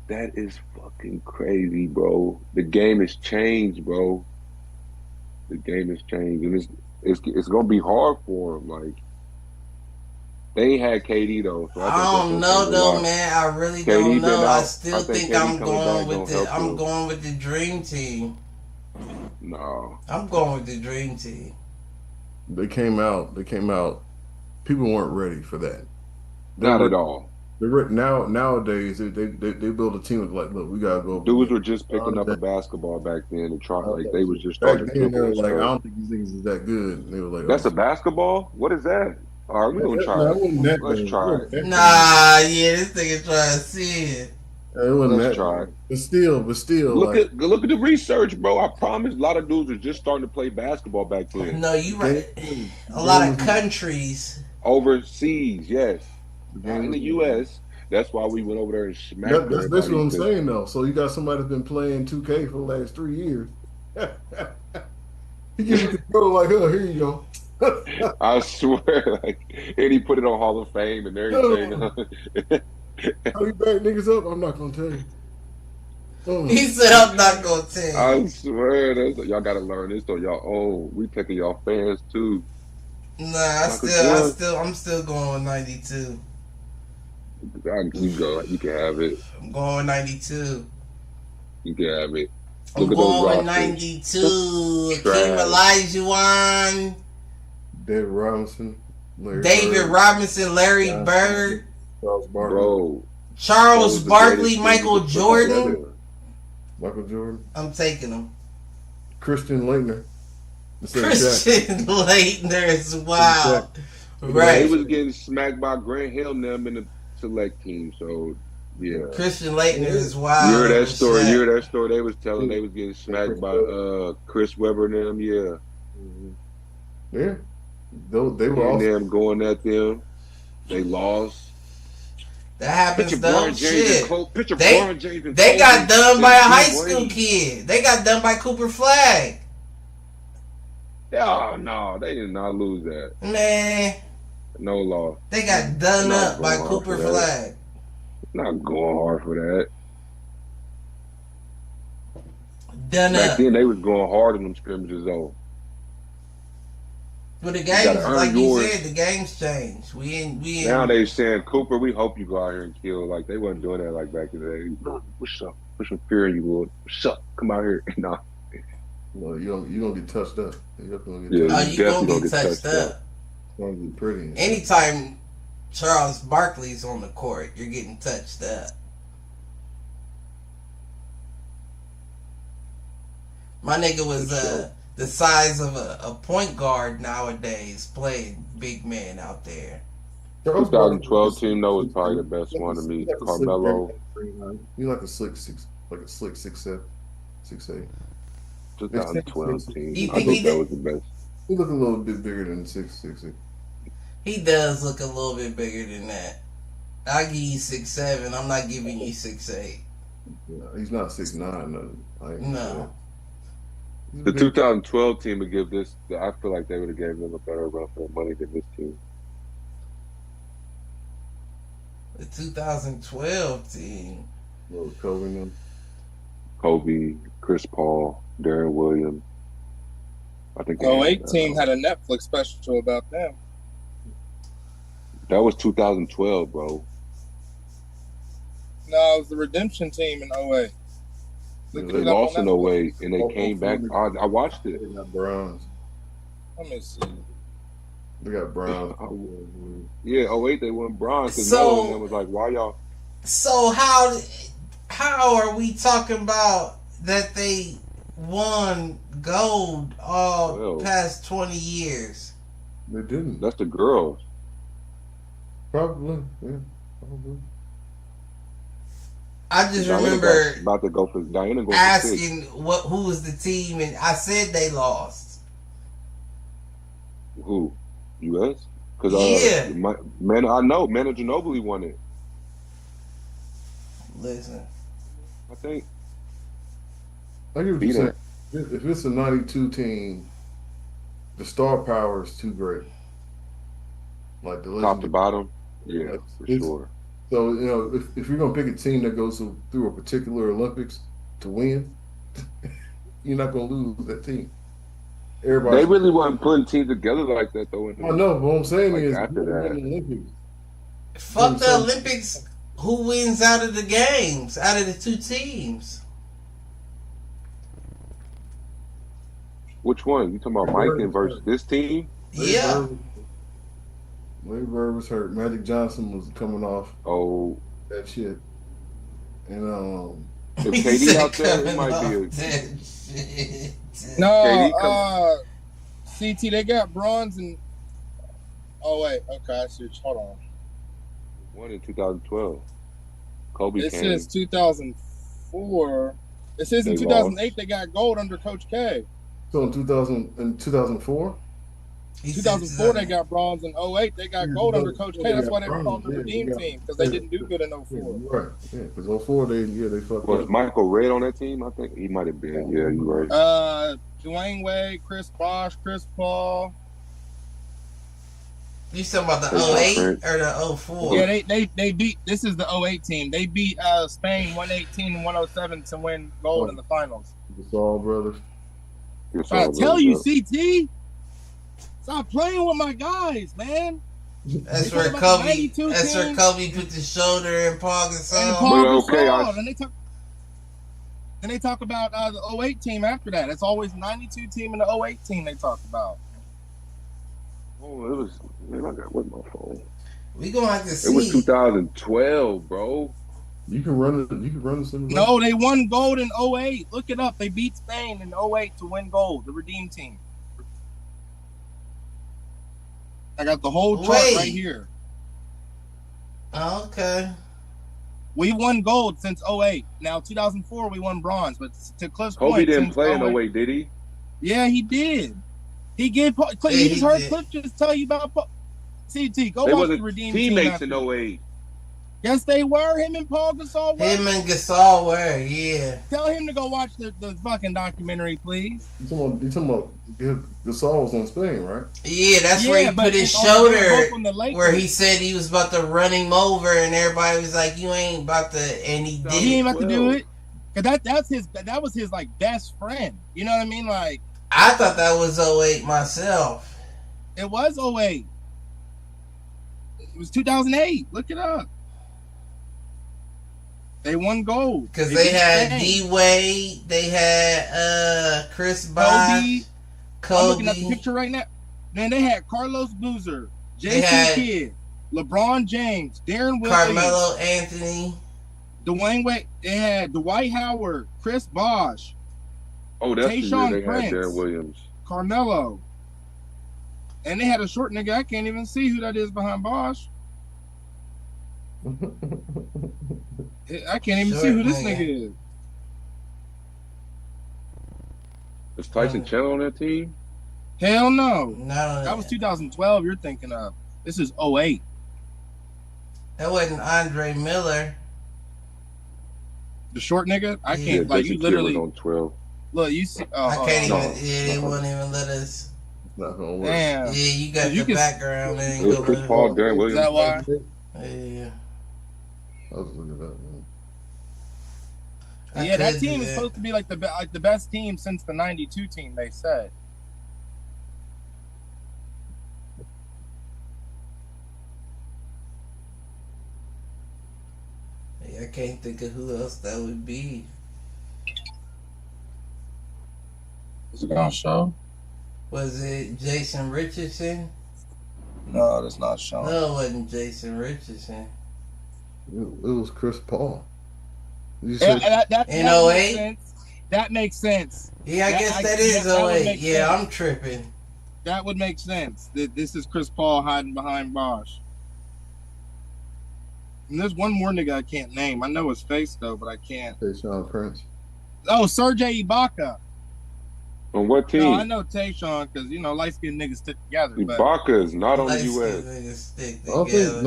That is fucking crazy, bro. The game has changed, bro. The game has changed, and it's gonna be hard for them. Like they ain't had KD though. So I don't know though, man. I really KD don't been know. I out. still I think think KD I'm coming going back with don't the help I'm them. going with the Dream Team. No, I'm going with the Dream Team. They came out. People weren't ready for that. not at all. Nowadays they build a team with like, look, we gotta go. Dudes were just picking up a basketball back then and trying like they was just Back starting then, they were to like, I don't think these niggas is that good. And they were like, That's a basketball? What is that? All right, we're gonna try it. Let's try it. Nah, yeah, this nigga trying to see it. It wasn't Let's that. try it. But still, Look like, at the research, bro. I promise a lot of dudes are just starting to play basketball back then. No, you right. A lot of countries. Overseas, yes. Not in the US. That's why we went over there and smacked that's everybody, what I'm 'cause saying though. So you got somebody that's been playing 2K for the last 3 years. He gives you control like, oh, here you go. I swear, like, and he put it on Hall of Fame and everything. How you back niggas up? I'm not gonna tell you. He said, "I'm not gonna tell you." I swear, y'all gotta learn this though. Y'all, we taking y'all fans too. Nah, I'm still going with 92. You go, you can have it. I'm going with 92. You can have it. I'm Look at those going with rosters. 92. Trash. King Olajuwon, David Robinson, Larry David Bird, Robinson, Larry Johnson, Bird, Charles Barkley, Bro, Charles that was the Barkley, greatest thing Michael you could put Jordan. together. Michael Jordan, I'm taking them. Christian Laettner. Instead of Shaq. Christian Laettner is wild. He Right. was getting smacked by Grant Hill and them in the select team. So yeah. Christian Laettner is wild. You heard that story? Shaq. You heard that story? They was telling they was getting smacked by Chris Webber and them. Yeah, Yeah, they were and all them going at them. They lost. That happens Picture though. Bron James Shit. and Cole. Picture They- Bron James and They Kobe got done and by a D high school Wade. kid. They got done by Cooper Flag. Oh no, they did not lose that. Man, No loss. they got done Not up by going Cooper for that. Flag. Not going hard for that. Done Back up. then they was going hard in them scrimmages though. But the You games, gotta earn like you yours. said, the games changed. We in. Now they saying Cooper, we hope you go out here and kill. Like they wasn't doing that like back in the day. What's up? Put some fear in you, Lord. What's up? Come out here. No. well, you gonna get touched up. You're gonna Yeah. get Oh, touched you definitely gonna get gonna get touched touched up. up. It's gonna be pretty. Anytime Charles Barkley's on the court, you're getting touched up. My nigga was the size of a point guard nowadays, playing big man out there. 2012 team though was probably the best one to me. Carmelo. You like a slick 6'7", 6'8". 2012 team. You I think think he that did? was the best. He look a little bit bigger than 6'6". He does look a little bit bigger than that. I give you 6'7". I'm not giving you 6'8". Yeah, he's not 6'9". No. The 2012 team would give this. I feel like they would have gave them a better run for their money than this team. The 2012 team. Little Kobe and them. Kobe, Chris Paul, Darren Williams. I think. they Oh, had, 18 had a Netflix special about them. That was 2012, bro. No, it was the redemption team in 08. They Look it up lost on in Netflix. 08, and they came back. I watched They it. got bronze. Let me see. They got bronze. Yeah, 08 they won bronze because So- Melo and them was like, why y'all? So how are we talking about that they won gold all Well. past 20 years? They didn't. That's the girls. Probably. Yeah. Probably. I just Diana remember about to go for Diana. Go for 6. asking who was the team, and I said they lost. Who? U.S. Because Yeah. man, I know Manu Ginobili won it. Listen, I think. I get what Beat you're saying. it. If it's a 92 team, the star power is too great. Like the Top to legendary. bottom. Yeah, for It's- sure. So, you know, if you're going to pick a team that goes through a particular Olympics to win, you're not going to lose that team. Everybody. They really wasn't putting teams together like that though. I know. What I'm saying Like is, after you win that. the Olympics. fuck the So- Olympics. Who wins out of the games? Out of the two teams? Which one? You talking about Mike and versus this team? Yeah. Larry Bird was hurt. Magic Johnson was coming off Oh, that shit. And if He KD said out there, it coming might off be a that shit. No, KD CT, they got bronze and. Oh wait, okay, I see. Hold on. one in 2012. Kobe It came. says 2004. It says in They 2008 lost. they got gold under Coach K. so in 2004, He said 2004 they got bronze, and 08 they got gold under Coach K. That's why they were called the Yeah, Redeem yeah. Team, because they didn't do good in 04. right? Yeah, because 04 they fucked Was up. Michael Red on that team? I think he might have been. Yeah, you right. Dwayne Wade, Chris Bosh, Chris Paul. You talking about the That's 08 different. or the 04? Yeah, they beat. This is the 08 team. They beat Spain 118 and 107 to win gold in the finals. The Saul brothers. Yes, I sir, tell brother. you, CT, stop playing with my guys, man. That's They where talk about the Kobe. 92 That's where team. Kobe put the shoulder in Paul And Gasol. Paul okay, Gasol. Then they talk about the 08 team after that. It's always the 92 team and the 08 team they talk about. Oh, it was. Man, I got with my phone. We gonna have to It was see. 2012, bro. You can run it. You can run the simulation. No, they won gold in 08. Look it up. They beat Spain in 08 to win gold, the Redeem Team. I got the whole chart Wait. right here. Okay. We won gold since 08. Now, 2004, we won bronze. But to Cliff's Kobe point, didn't since play in 08 08, did he? Yeah, he did. He gave Cliff. Yeah, You just he heard did. Cliff just tell you about CT. Go They watch wasn't the Redeem Team. teammates after in this. 08. Yes, they were. Him and Paul Gasol were. Him and Gasol were, yeah. Tell him to go watch the fucking documentary, please. You talking about Gasol was on Spain, right? Yeah, that's where he but put his it's on- they're shoulder, both on the Lakers. where he said he was about to run him over, and everybody was like, "You ain't about to," and he did. He ain't about to do 12. it. Cause that was his like best friend. You know what I mean? Like I thought that was 08 myself. it was 08. It was 2008. Look it up. They won gold Because They they beat had Spain. D Wade, they had Chris Kobe. Bosh, I'm looking at the Kobe. picture right now. Then they had Carlos Boozer, They Jason had- Kidd, LeBron James, Darren Williams, Carmelo Anthony. Dwayne Wade. They had Dwight Howard, Chris Bosh, Oh, that's the year Tayshaun they had Prince. Darren Williams. Carmelo. And they had a short nigga. I can't even see who that is behind Bosh. I can't even see Short who this nigga. nigga is. Is Tyson Chandler on that team? Hell no. No, That was 2012 you're thinking of. This is 08. that wasn't Andre Miller. The short nigga? I Yeah, can't, like, Jason you Kidd literally, was on 12. look, you see, oh, I can't no. even. Yeah, they won't even let us. Not gonna work. Damn. Yeah, you got You the can- background. They ain't It was gonna Chris let Paul, us. Darren Is Williams. that why? Yeah. I was looking at that. Man. I Yeah, that could team do is supposed to be like the best team since the 92 team, they said. I can't think of who else that would be. Is it gonna show? Was it Jason Richardson? No, that's not showing. No, it wasn't Jason Richardson. It was Chris Paul. You Yeah, said that In makes 08? sense. That makes sense. Yeah, I guess that is that would 08. make Yeah, sense. I'm tripping. That would make sense. That this is Chris Paul hiding behind Bosch. And there's one more nigga I can't name. I know his face though, but I can't. Tayshaun Prince. Oh, Sergey Ibaka. On what team? No, I know Tayshaun because light skinned niggas stick together. But Ibaka is not on the Light U.S. skinned niggas stick I don't together. think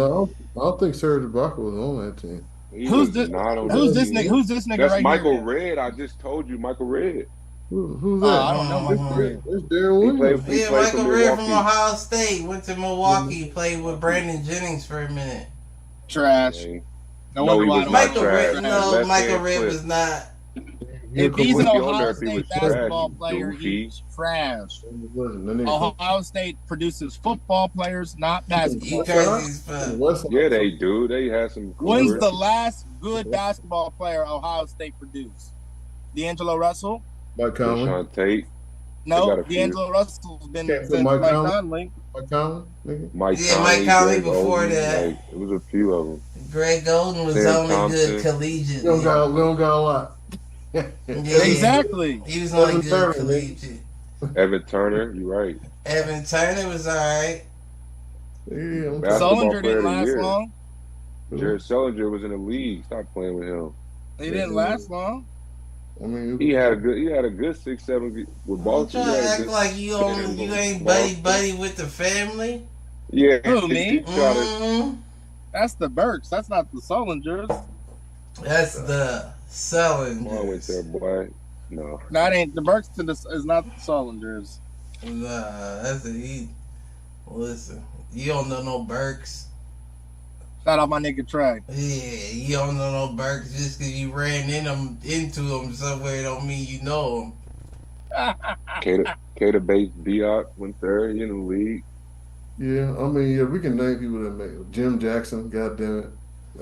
I don't think Serge Ibaka was on that team. He Who's was this? not on Who's the this team. nigga? Who's this nigga That's right Michael here? Redd. I just told you, Michael Redd. Who's Oh, that? I don't know Michael Redd. It's Darren He Williams. played- Yeah, played Michael for Redd from Milwaukee. Ohio State went to Milwaukee, played with Brandon Jennings for a minute. Trash. Dang. No No, wonder he why I was don't not like Michael trash. Redd, Trash. no, Left Michael hand Redd flip. was not. If he's an He on there Ohio if he was State basketball trash, player, goofy. he's trash. Listen, that nigga- Ohio State produces football players, not You basketball. crazy as fuck. West- Yeah, they do. They had some. When's cool- the last good basketball player Ohio State produced? D'Angelo Russell? Mike Conley. Deshaun Tate, No, got a few. D'Angelo Russell's been Can't put since Mike Mike Conley? Conley. Mike Conley, nigga. Mike Yeah, Conley, Mike Conley Greg before Oden, that. like, it was a few of them. Greg Golden was Sam only good Thompson. collegiate. We don't got a lot. Yeah. Exactly. He was only Evan good Turner, collegiate. Evan Turner, you're right. Evan Turner was alright. Yeah, I'm Basketball Solinger player of didn't the last year. long. Jared Sullinger was in the league. Stop playing with him. He didn't last long. I mean, He had a good 6-7 with Don't Boston. try He to had a act good- like you ain't buddy with the family. Yeah. Who, me? He tried to- Mhm. That's the Burks. That's not the Solingers. That's the selling. Come on with that boy. No. That ain't the Burks. Is not the Solingers. Nah, that's a he. Listen, you don't know no Burks. Shout out my nigga Trey. Yeah, you don't know no Burks just because you ran into them somewhere don't mean you know them. Cater Bates Diop went third in the league. yeah, I mean, yeah, we can name people that make Jim Jackson. God damn it.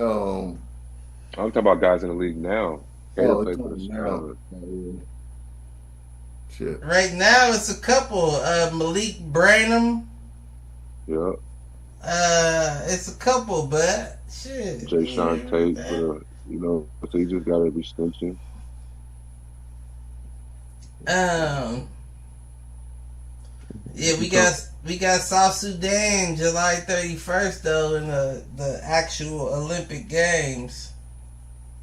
I'm talking about guys in the league now. Cater Oh, played for the Charlotte. Shit. Right now, it's a couple. Malik Branham. Yeah. It's a couple, but shit. Jay Sean yeah, Tate man. for the, so he just got an extension. Yeah, we got South Sudan July 31st though in the actual Olympic Games.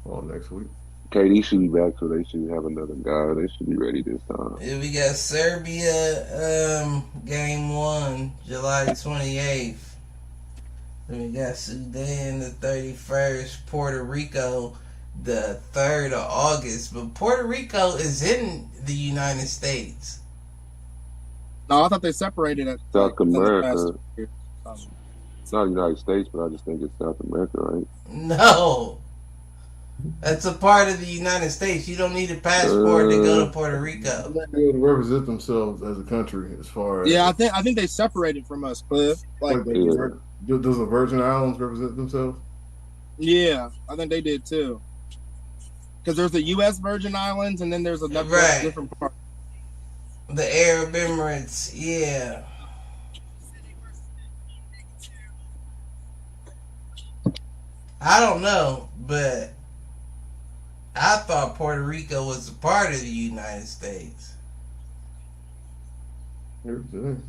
Oh, next week. KD should be back, so they should have another guy. They should be ready this time. Yeah, we got Serbia game 1 July 28th. Then we got Sudan the 31st, Puerto Rico the 3rd of August. But Puerto Rico is in the United States. No, I thought they separated it. South within the America. past year. It's not the United States, but I just think it's South America, right? No. That's a part of the United States. You don't need a passport to go to Puerto Rico. They're able to represent themselves as a country as far as Yeah, I think they separated from us, Cliff. Like, like they Yeah. does the Virgin Islands represent themselves? yeah, I think they did too. Because there's the U.S. Virgin Islands, and then there's another Right. different part. The Arab Emirates, yeah. I don't know, but I thought Puerto Rico was a part of the United States. Everything.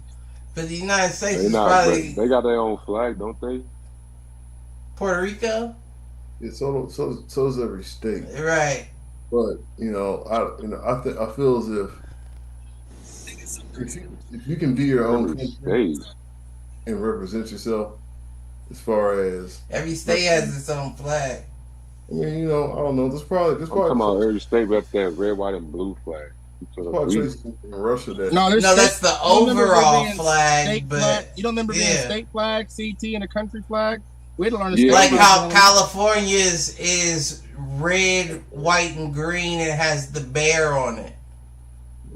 But the United States They is not. probably They got their own flag, don't they? Puerto Rico, Yeah, so is every state. right? But I feel as if you can be your own Every country state. and represent yourself, as far as Every state has its own flag. I mean, I don't know. There's I'm talking about probably every state with that red, white, and blue flag. So traces in Russia that No, there's No, that's state- the you remember there overall being flag, state but flag? You don't remember being yeah. state flag, CT, and a country flag? We had to learn the Yeah. state like flag. how California's is red, white, and green. It has the bear on it.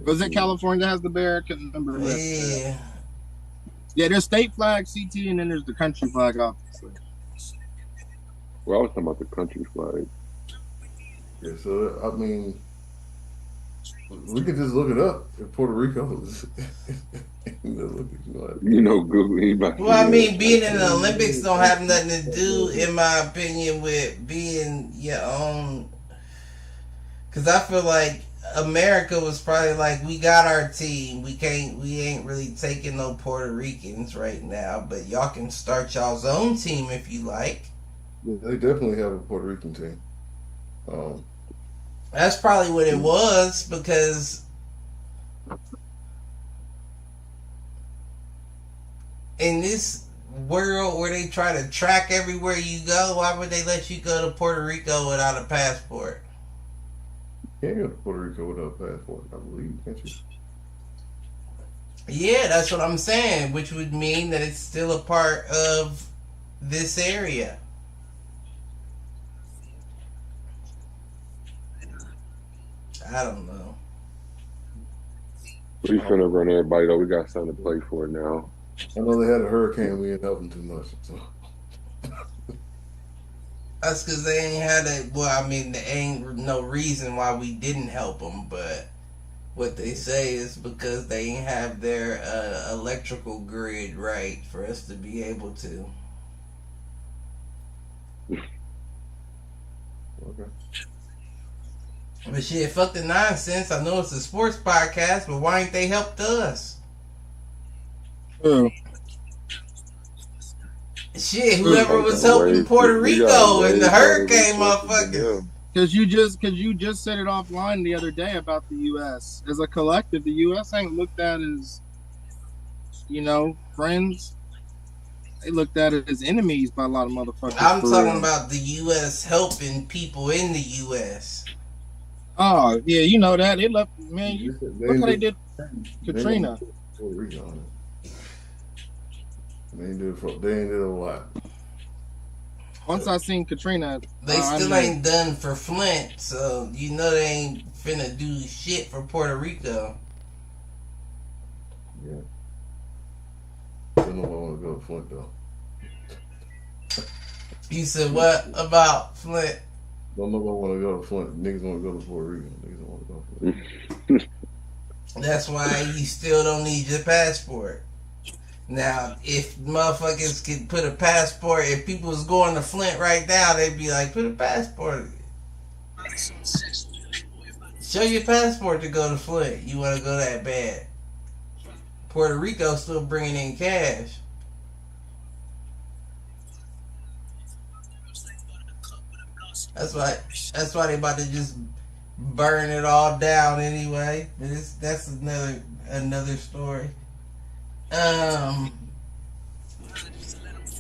Was it California that has the bear? I couldn't remember. Yeah. Yeah, there's state flag, CT, and then there's the country flag, obviously. Well, I was talking about the country flag. Yeah, so I mean, we could just look it up if Puerto Rico is. Google anybody. Well, I mean, being in the Olympics don't have nothing to do, in my opinion, with being your own. Because I feel like America was probably like, we got our team. We ain't really taking no Puerto Ricans right now, but y'all can start y'all's own team if you like. Yeah, they definitely have a Puerto Rican team. That's probably what it was, because in this world where they try to track everywhere you go, why would they let you go to Puerto Rico without a passport? You can't go to Puerto Rico without a passport, I believe, can't you? Yeah, that's what I'm saying, which would mean that it's still a part of this area. I don't know. We finna run everybody though. We got something to play for now. I know they had a hurricane. We ain't helping too much. So. That's because they ain't had a. Well, I mean, there ain't no reason why we didn't help them, but what they say is because they ain't have their electrical grid right for us to be able to. Okay. But shit, fuck the nonsense. I know it's a sports podcast, but why ain't they helped us? Shit, whoever was helping Puerto Rico in the hurricane, motherfuckers. Because you just said it offline the other day about the U.S. As a collective, the U.S. ain't looked at as, friends. They looked at it as enemies by a lot of motherfuckers. I'm talking about the U.S. helping people in the U.S. Oh, yeah, you know that. They left, man. Look how they did Katrina. Puerto Rico. They ain't did a lot. Once I seen Katrina, they still ain't done for Flint, so they ain't finna do shit for Puerto Rico. Yeah. I don't know if I want to go to Flint though. You said what about Flint? Don't know if I want to go to Flint. Niggas want to go to Puerto Rico. Niggas don't want to go to Flint. That's why you still don't need your passport. Now, if motherfuckers could put a passport, if people was going to Flint right now, they'd be like, put a passport. Show your passport to go to Flint. You want to go that bad. Puerto Rico still bringing in cash. That's why they about to just burn it all down anyway. But that's another story.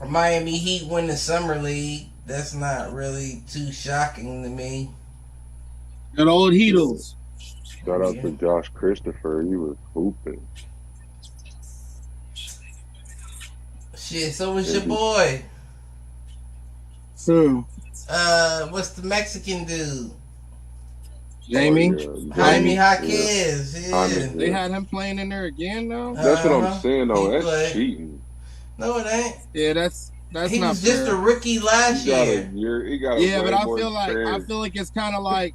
Miami Heat win the Summer League. That's not really too shocking to me. Good old Heatles. Shout out to Josh Christopher. He was hooping. Shit, so was your boy. So, what's the Mexican dude? Jamie? Jaime Jaquez. Yeah. They had him playing in there again, though? That's what I'm saying, though. That's cheating. No, it ain't. Yeah, that's he not was just fair. A rookie last year. Yeah, but I feel like it's kind of like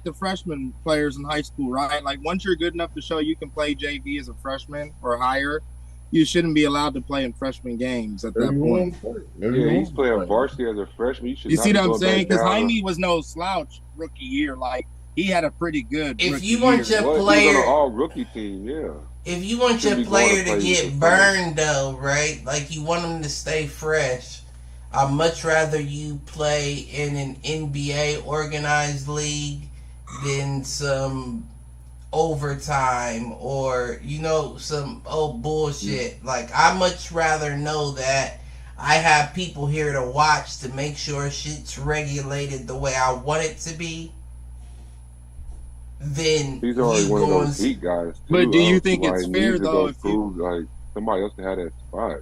the freshman players in high school, right? Like once you're good enough to show you can play JV as a freshman or higher, you shouldn't be allowed to play in freshman games at that point. Yeah, he's playing varsity as a freshman. You see what I'm saying? Because Jaime was no slouch rookie year. Like he had a pretty good. If you want year. your player, he was on an all rookie team, yeah. If you want your player to get burned, though, right? Like you want them to stay fresh. I'd much rather you play in an NBA organized league than some overtime or some old bullshit. Like I much rather know that I have people here to watch to make sure shit's regulated the way I want it to be. Then he's already one of those Heat guys. Too, but do you think it's fair though? If like somebody else had that spot.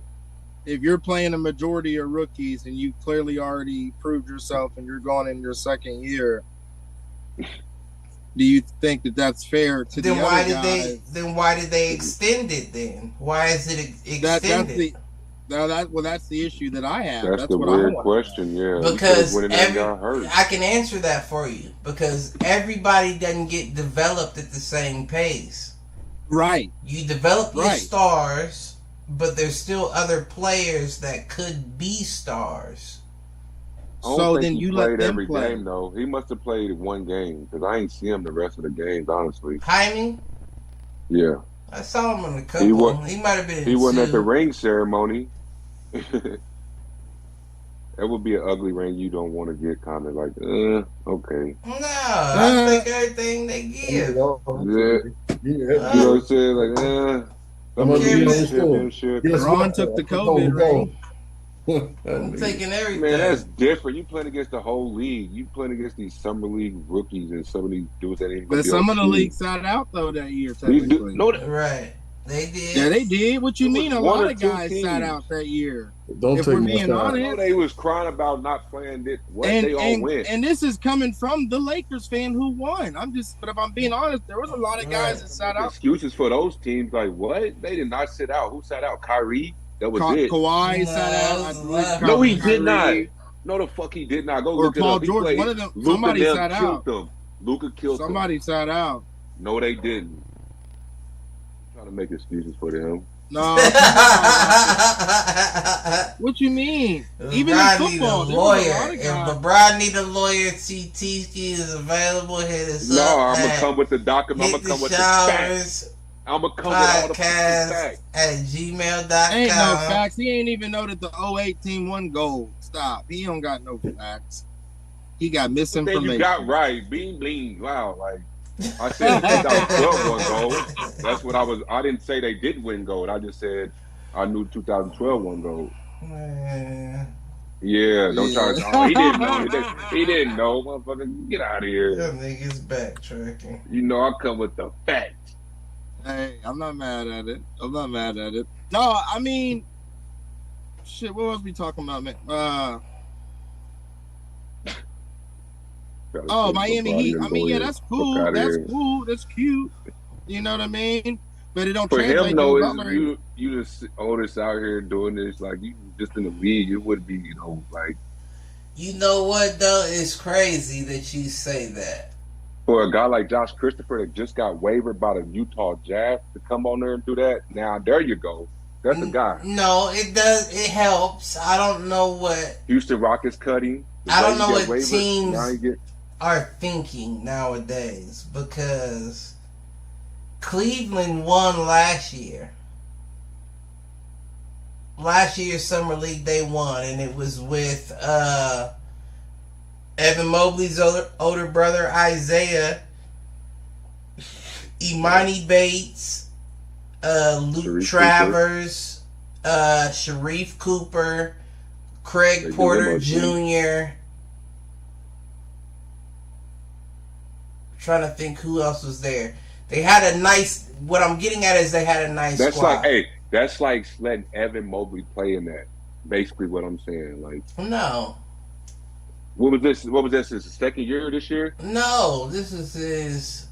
If you're playing a majority of rookies and you clearly already proved yourself and you're going in your second year, do you think that that's fair to the other guys? Then why did they extend it then? Why is it extended? That's the issue that I have. That's the what weird question, yeah. Because hurt. I can answer that for you because everybody doesn't get developed at the same pace. Right. You develop your stars, but there's still other players that could be stars. So then you let them every play. Game, though. He must have played one game because I ain't see him the rest of the games, honestly. Jaime? Yeah. I saw him in a couple. He might have been. He wasn't at the ring ceremony. That would be an ugly ring you don't want to get. Kind of like, okay. No, I think everything they give. Yeah. You know what I'm saying? Like, Ron took the COVID ring. I'm taking everything. Man, that's different. You playing against the whole league. You playing against these summer league rookies and some of these dudes that ain't. But some of the leagues sat out though that year. Technically, right? They did. Yeah, they did. What you mean? A lot of guys sat out that year. If we're being honest, they was crying about not playing it. They all win. And this is coming from the Lakers fan who won. But if I'm being honest, there was a lot of guys that sat out. Excuses for those teams, like what? They did not sit out. Who sat out? Kyrie. That was it. Kawhi sat out. No, he did not. No, the fuck he did not. Go or look Paul it up. George. One of them. Somebody sat out. Luka killed them. Somebody sat out. No, they didn't. I'm trying to make excuses for them. No. What you mean? Even LeBron in football, need a lawyer. If LeBron need a lawyer, Tiki is available. Hit us up. No, I'm gonna come with the document. I'm gonna come with the facts. I'm gonna come with all the facts at gmail.com. Ain't no facts. He ain't even know that the 08 team won gold. Stop. He don't got no facts. He got misinformation. You got right. Bean bling. Wow. Like I said, 2012 won gold. That's what I was. I didn't say they did win gold. I just said I knew 2012 won gold. Yeah, don't try to. Oh, he didn't know. He didn't know. Motherfucker, get out of here. Them niggas backtracking. You know I come with the facts. Hey, I'm not mad at it. No, I mean, shit. What was we talking about, man? Miami Heat. I mean, yeah, that's cool. That's cool. That's cute. You know what I mean? But it don't for translate him. No, to you the oldest out here doing this. Like you just in the league, it would be like. You know what though? It's crazy that you say that. For a guy like Josh Christopher that just got waived by the Utah Jazz to come on there and do that, now there you go. That's a guy. No, it does. It helps. I don't know what Houston Rockets cutting. I don't know what teams are thinking nowadays because Cleveland won last year. Last year's Summer League they won, and it was with Evan Mobley's older brother Isaiah, Imani Bates, Luke Travers, Sharif Cooper, Craig Porter Jr. Trying to think who else was there. They had a nice. What I'm getting at is they had a nice. Squad. That's like letting Evan Mobley play in that. Basically, what I'm saying. Like no. What was this? His second year this year? No, this is his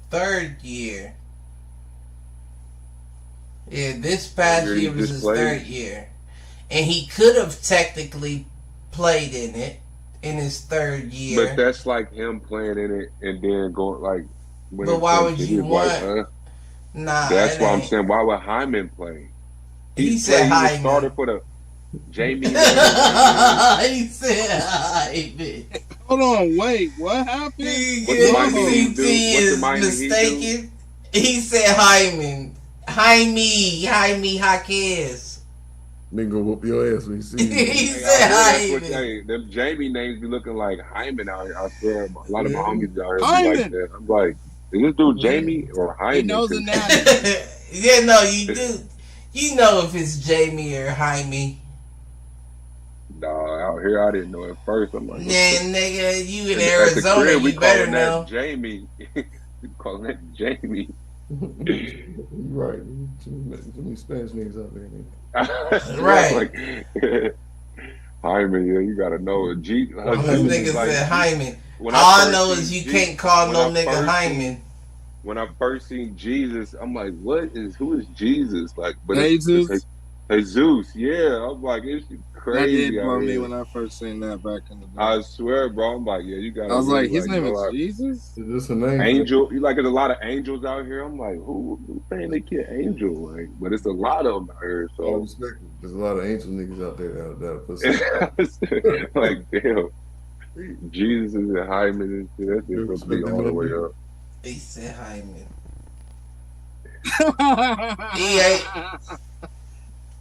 third year. Yeah, this past year was his third year. And he could have technically played in it in his third year. But that's like him playing in it and then going like. But why would you want? Like, nah, that's why I'm saying. Why would Hyman play? He said Hyman. He started for the Jamie. He said Hyman. Hold on, wait. What happened? CT is mistaken. He said Hyman. Jaime Jaquez. Nigga whoop your ass when you see you. He said Hyman. Hey, them Jamie names be looking like Hyman out here. I swear, a lot of my homies out here be like that. I'm like, is this dude Jamie or Hyman? He knows the name. Yeah, no, you do. You know if it's Jamie or Jaime. Nah, out here I didn't know at first. I'm like, nigga, you in Arizona, crib, you better know. That Jamie. We calling that Jamie. Right. Too many Spanish niggas out there. Right. Hyman, yeah, you gotta know it. This nigga said Hyman. All I know is you can't call no nigga Hyman. When I first seen Jesus, I'm like, who is Jesus? Like, but Jesus. Jesus, yeah. I'm like, it's crazy. That did blow out me here. when I first seen that back in the day. I swear, bro. I'm like, yeah, you got. I was like, his like, name know, is Jesus? Is this a name? Angel. You like, there's a lot of angels out here. I'm like, who saying they kid Angel? Like, but it's a lot of them out here. I So, respect it. There's a lot of angel niggas out there that like, damn. Jesus is a Hyman and shit. That shit's supposed to be all the way up. He said Hyman. He ain't.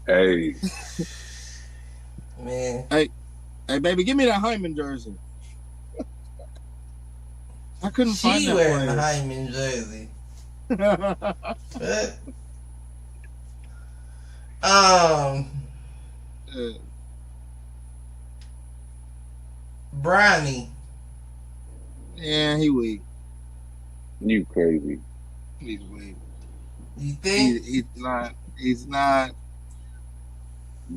Hey, Man. Hey, baby, give me that Hyman jersey. I couldn't find She that wearing the player. Hyman jersey. But, Bronny. Yeah, he weak. you crazy. He's weak. You think? He's not. He's not.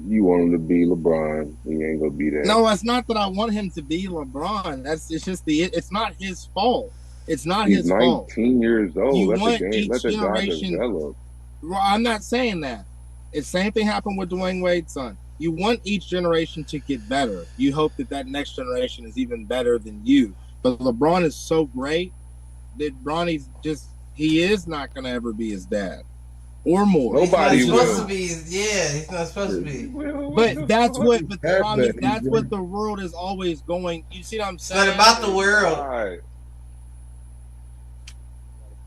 You want him to be LeBron. He ain't gonna be that. No, it's not that I want him to be LeBron. It's just it's not his fault. It's not He's his fault. 19 years old. You Let want the game. each Let the guy generation- develop. Well, I'm not saying that. It's same thing happened with Dwayne Wade's son. You want each generation to get better. You hope that next generation is even better than you. But LeBron is so great that Bronny's he is not going to ever be his dad or more. Nobody He's not supposed will. to be. Yeah, he's not supposed to be. But that's what. But Have I mean, that. that's what the world is always going. You see what I'm It's saying? not about the world. Right.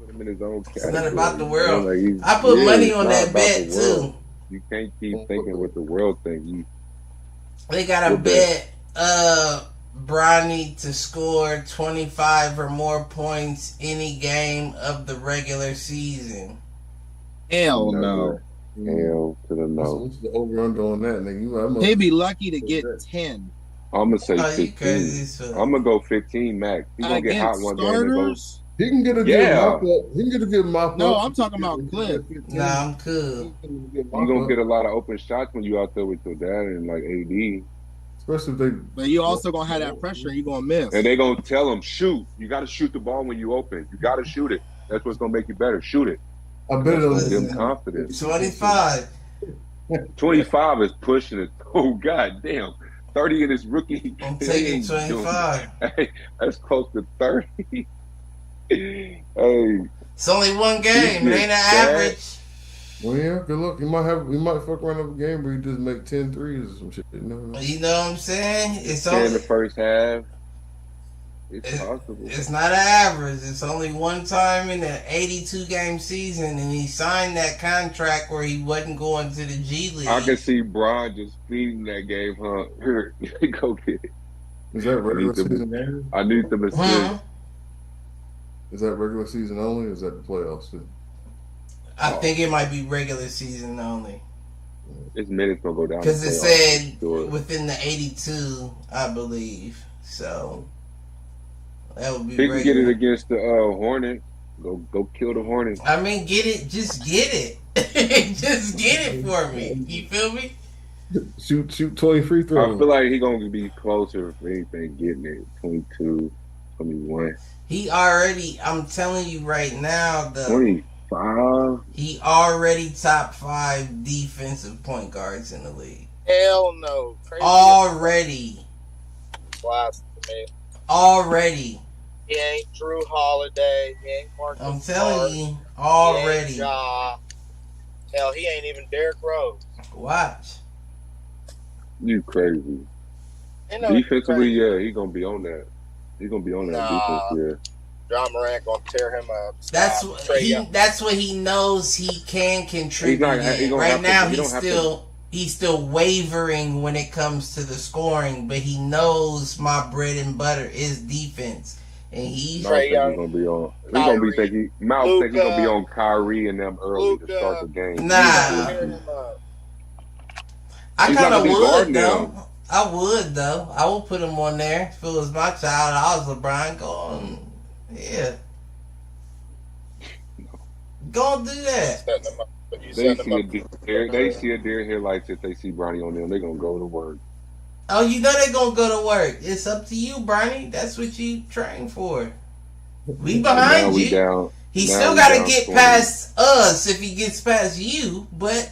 Put him in his own It's not category. about the world. Like, he's- I put yeah, money it's on not that about bet the world. too. You can't keep thinking what the world thinks. They got a What bet Bronny to score 25 or more points any game of the regular season. Hell Never. no. Hell to the no. What's the over under on that, nigga? He'd be lucky to get 10. I'm gonna say Oh, you 15. crazy as fuck. I'm gonna go 15 max. He gonna get hot Against one game and go. starters? He can get a Yeah. good mop up. He can get a good mop up. No, I'm talking about Cliff. Nah, I'm cool. You gonna get a lot of open shots when you out there with your dad and like AD, Especially if they. But you also gonna have that pressure. You gonna miss. and they gonna tell him shoot. You got to shoot the ball when you open. You got to shoot it. That's what's gonna make you better. Shoot it. I bet it'll Give Listen. them confidence. 25. 25 is pushing it. Oh god damn. 30 in his rookie. I'm he taking ain't doing- 25. Hey, that's close to 30. Hey, It's only one game. It ain't an That- average. Well, yeah, good luck. He might fuck around up a game where he just make 10 threes or some shit. You never know. You know what I'm saying? It's 10 in only. the first half. It's possible. It's not an average. It's only one time in an 82 game season, and he signed that contract where he wasn't going to the G League. I can see Brian just feeding that game, huh? Here, go get it. Is that regular I need them- season only? I need them to Huh? Is that regular season only or is that the playoffs too? I think it might be regular season only. His minutes gonna go down. Because in the it playoffs, said for sure. within the 82, I believe. So that would be He can get it regular. against the Hornets. Go kill the Hornets. I mean, get it. Just get it. Just get it for me. You feel me? Shoot 20 free I throws. feel like he's gonna be closer if anything, getting it 22, 21, He already, I'm telling you right now, 25. he already top 5 defensive point guards in the league. Hell no. Crazy Already. blasphemy. Already. He ain't Drew Holiday. He ain't Marcus I'm Smart. telling you. He ain't Already. Ja. Hell, he ain't even Derrick Rose. Watch. You crazy. You know, Defensively, crazy. yeah, he gonna be on that. He's gonna be on that Nah. defense, John Morant gonna tear him up. That's Stop. what Trey he. Young. That's what he knows he can contribute. he in. gonna Right have to- now, he he's don't have he's still wavering when it comes to the scoring, but he knows my bread and butter is defense, and he's yeah. I don't Trey think Young, he's gonna be on. He's gonna be Kyrie, thinking. Miles think he's gonna be Luka, on Kyrie and them early to start the game. Nah. Tear him up. I He's not kind of gonna be would guarding though. them. I would though. I would put him on there. If it was my child, I was LeBron. Yeah. Go and do that. Setting him up. But you They setting see him a up. they see a deer headlights if they see Bronny on them. They gonna go to work. Oh, you know they're gonna go to work. It's up to you, Bernie. That's what you train for. We Now behind we you. down. He now still we got to down get 20. past us if he gets past you, but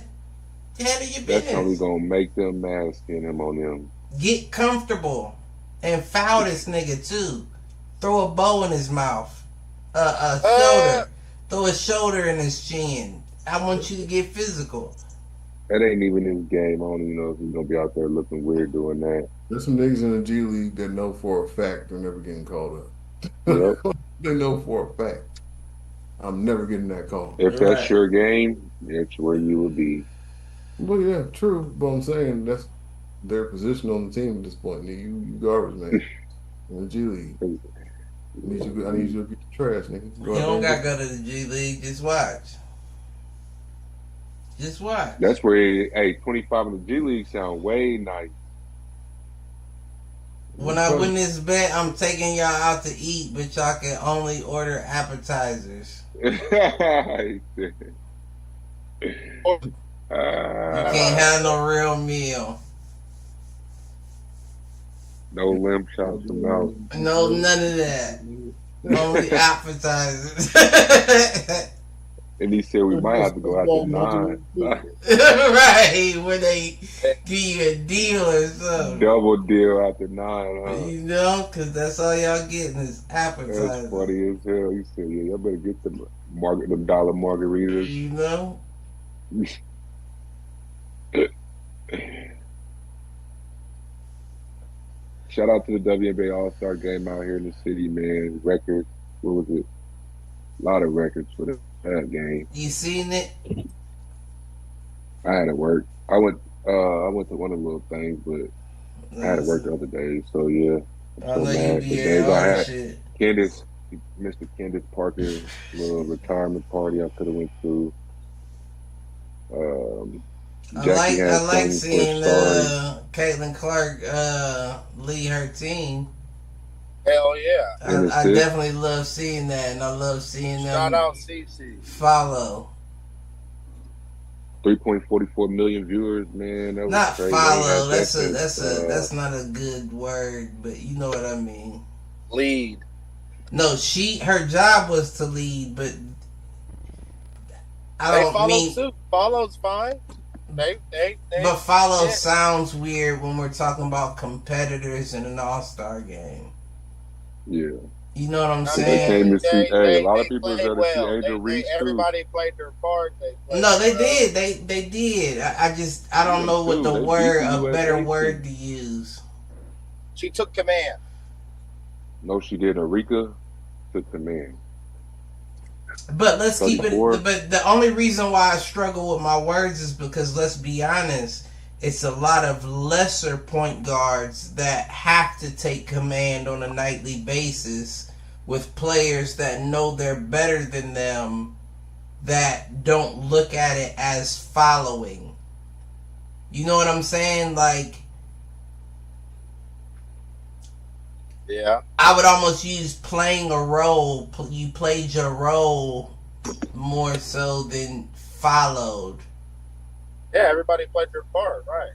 Handle your That's only business. gonna make them mad seeing him on them. Get comfortable and foul this nigga too. Throw a bow in his mouth. A shoulder. Throw a shoulder in his chin. I want you to get physical. That ain't even his game. I don't even know if he's gonna be out there looking weird doing that. There's some niggas in the G League that know for a fact they're never getting called up. Yep. They know for a fact I'm never getting that call. If that's your game, that's where you would be. Well, yeah, true. But I'm saying that's their position on the team at this point. You garbage, man. In the G League. I need you to get the trash, nigga. You don't gotta go to the G League. Just watch. Just watch. That's where, 25 in the G League sound way nice. When I win this bet, I'm taking y'all out to eat, but y'all can only order appetizers. You can't have no real meal. No limb shots from out. No, none of that. Only appetizers. And he said we might have to go after 9. Right, where they give you a deal or something. Double deal after 9, huh? You know, because that's all y'all getting is appetizers. That's funny as hell. He said, yeah, y'all better get them dollar margaritas. You know? Shout out to the WNBA All-Star game out here in the city, man. Records. What was it? A lot of records for that game. You seen it? I had to work. I went to one of the little things, but I had to work the other day. So yeah, I'm so mad. The days I had shit. Candace, Mr. Candace Parker, little retirement party I could have went to. I like seeing Caitlin Clark lead her team. Hell yeah! I definitely love seeing that, and I love seeing them. Shout out CC. Follow. 3.44 million viewers, man. That was Not crazy. follow. That's not a good word, but you know what I mean. Lead. No, her job was to lead, but I don't mean. Suit. Follow's fine. They but follow sounds weird when we're talking about competitors in an all-star game. Yeah. You know what I'm They saying? came to see, a lot of people there to see Angel Reese too. Everybody played their part. They did. They did. I don't know what the word, a better word to use. She took command. No, she did. Arika took command. But let's keep it. But the only reason why I struggle with my words is because, let's be honest, it's a lot of lesser point guards that have to take command on a nightly basis with players that know they're better than them that don't look at it as following. You know what I'm saying? Like, yeah. I would almost use playing a role. You played your role more so than followed. Yeah, everybody played their part, right?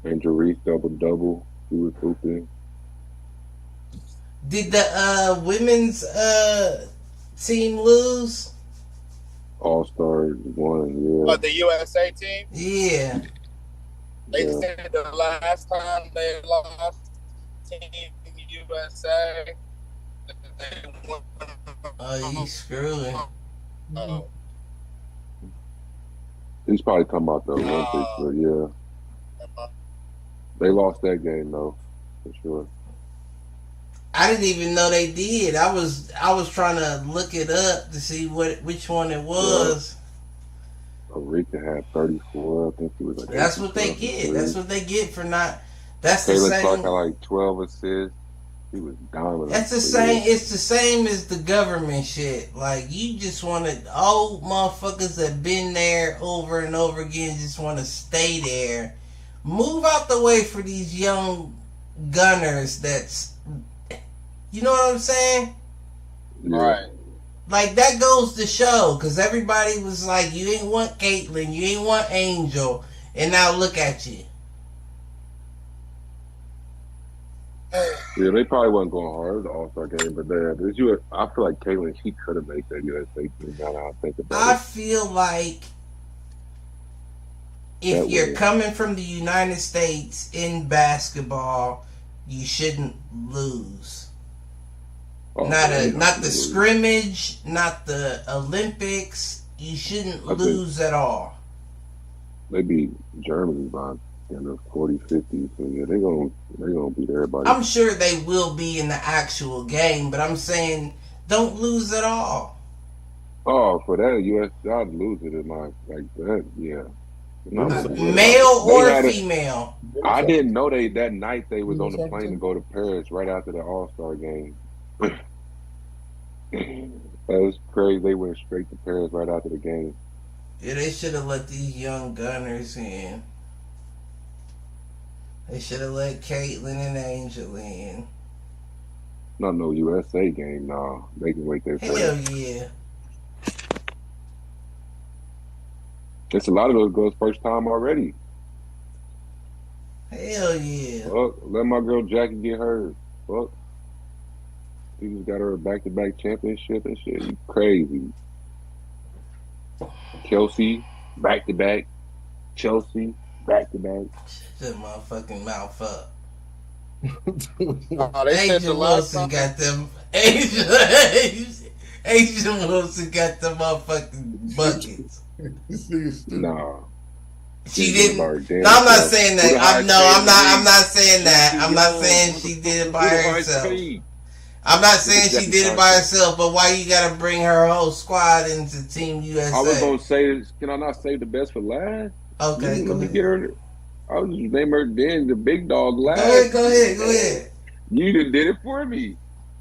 Angel Reese double. He was hooping. Did the women's team lose? All-Stars won, yeah. But the USA team? Yeah. They said the last time they lost Team USA, they won. Oh, you screwing. He's probably talking about the Olympics, but yeah. They lost that game though, for sure. I didn't even know they did. I was trying to look it up to see which one it was. Arika had 34. I think he was like. That's what they get. That's what they get for not. That's the Caitlin same. Clark had like 12 assists. He was dominant. That's the same. It's the same as the government shit. Like, you just want to, old motherfuckers that been there over and over again just want to stay there. Move out the way for these young gunners. That's, you know what I'm saying? Yeah. Right. Like, that goes to show, because everybody was like, you ain't want Caitlyn, you ain't want Angel, and now look at you. Yeah, they probably wasn't going hard the All Star game, but I feel like Caitlyn, she could have made that USA team. Now that I think about I it, feel like if that you're way. coming from the United States in basketball, you shouldn't lose. Oh, Not man, not the scrimmage, not the Olympics. You shouldn't lose at all. They beat Germany by 40, 50. So yeah, they're gonna beat everybody. I'm sure they will be in the actual game, but I'm saying don't lose at all. Oh, for that US, I'd lose it in my like that. Yeah. Male or female. I didn't know that night they was on the plane to go to Paris right after the All-Star game. That was crazy. They went straight to Paris right after the game. Yeah, they should have let these young gunners in. They should have let Caitlyn and Angel in. Not no USA game, no. They can wait their turn. Hell yeah. It's a lot of those girls' first time already. Hell yeah. Fuck, let my girl Jackie get hers. Fuck. She just got her a back-to-back championship and shit. You crazy. Kelsey, back-to-back. Chelsea, back-to-back. Shut your motherfucking mouth up. Angel Wilson got them. Angel Wilson got them motherfucking buckets. Nah. She didn't. No, I'm not saying that. I'm not saying that. I'm not saying she did it by herself. I'm not saying she did it by herself, but why you gotta bring her whole squad into Team USA? I was gonna say, can I not save the best for last? Okay, go ahead. Get her. I was just name her then the big dog last. Go ahead. You done did it for me.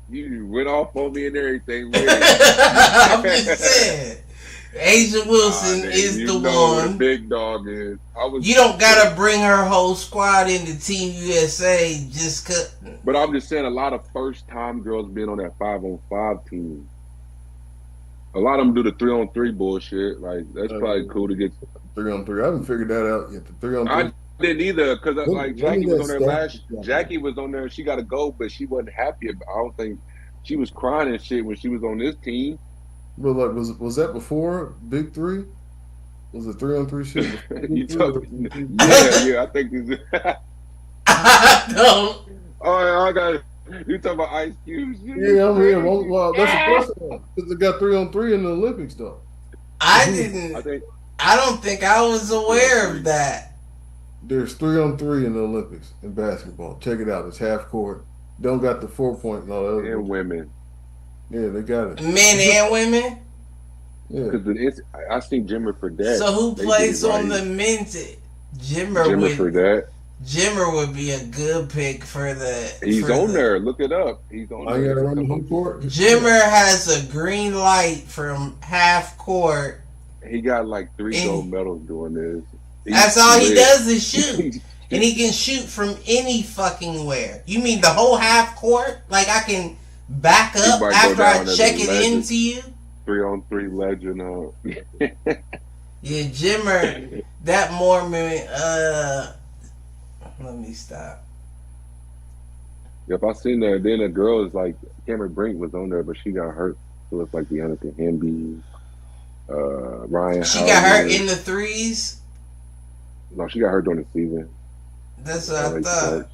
You went off on me and everything. I'm just saying. Angel Wilson is the one. The big dog is. You don't gotta bring her whole squad into Team USA just cause. But I'm just saying, a lot of first-time girls being on that 5-on-5 team. A lot of them do the 3-on-3 bullshit. Like that's probably cool to get 3-on-3. I haven't figured that out yet. The 3-on-3. I didn't either because like Jackie was on there last. Jackie was on there. She got to go, but she wasn't happy. I don't think she was crying and shit when she was on this team. But like, was that before Big Three? Was it 3-on-3 shit? Yeah. I think this. I don't. Oh, I got. You talking about Ice Cube? Yeah, I'm here. Well, that's the first one because they got 3-on-3 in the Olympics though. I don't think I was aware of that. There's 3-on-3 in the Olympics in basketball. Check it out. It's half court. Don't got the 4-point and all that. And women. Yeah, they got it. Men and women? Yeah. Because I seen Jimmer Fredette. So who plays on the men's? Jimmer Fredette. Jimmer would be a good pick for the. He's on there. Look it up. He's on I gotta run the home court. Jimmer has a green light from half court. He got like 3 gold medals doing this. That's all he does is shoot. And he can shoot from any fucking where. You mean the whole half court? Like I can back up after I check it into you? 3-on-3 legend. Yeah, Jimmer, that Mormon, let me stop. Yep, I seen that. Then a girl is like, Cameron Brink was on there, but she got hurt. So it's like Deanna Hamby, Ryan. She got hurt in the threes? No, she got hurt during the season. That's what I thought.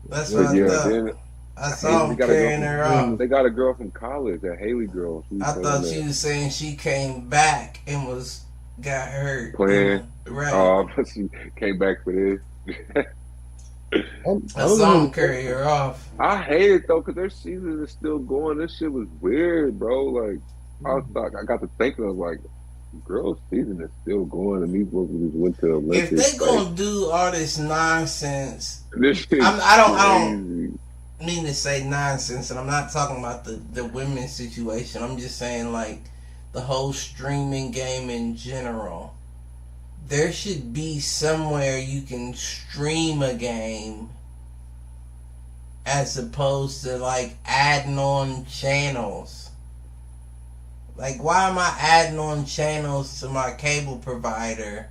That's what I thought. I saw him carrying her off. They got a girl from college, that Haley girl. I thought she was saying she came back and got hurt. Playing. Right. Oh, she came back for this. I saw him carry her off. I hate it though, because their season is still going. This shit was weird, bro. Like, I got to thinking, I was like, girls' season is still going, and these boys just went to the Olympics. If they gonna do all this nonsense, this shit I don't mean to say nonsense, and I'm not talking about the women's situation. I'm just saying like the whole streaming game in general. There should be somewhere you can stream a game as opposed to like adding on channels. Like, why am I adding on channels to my cable provider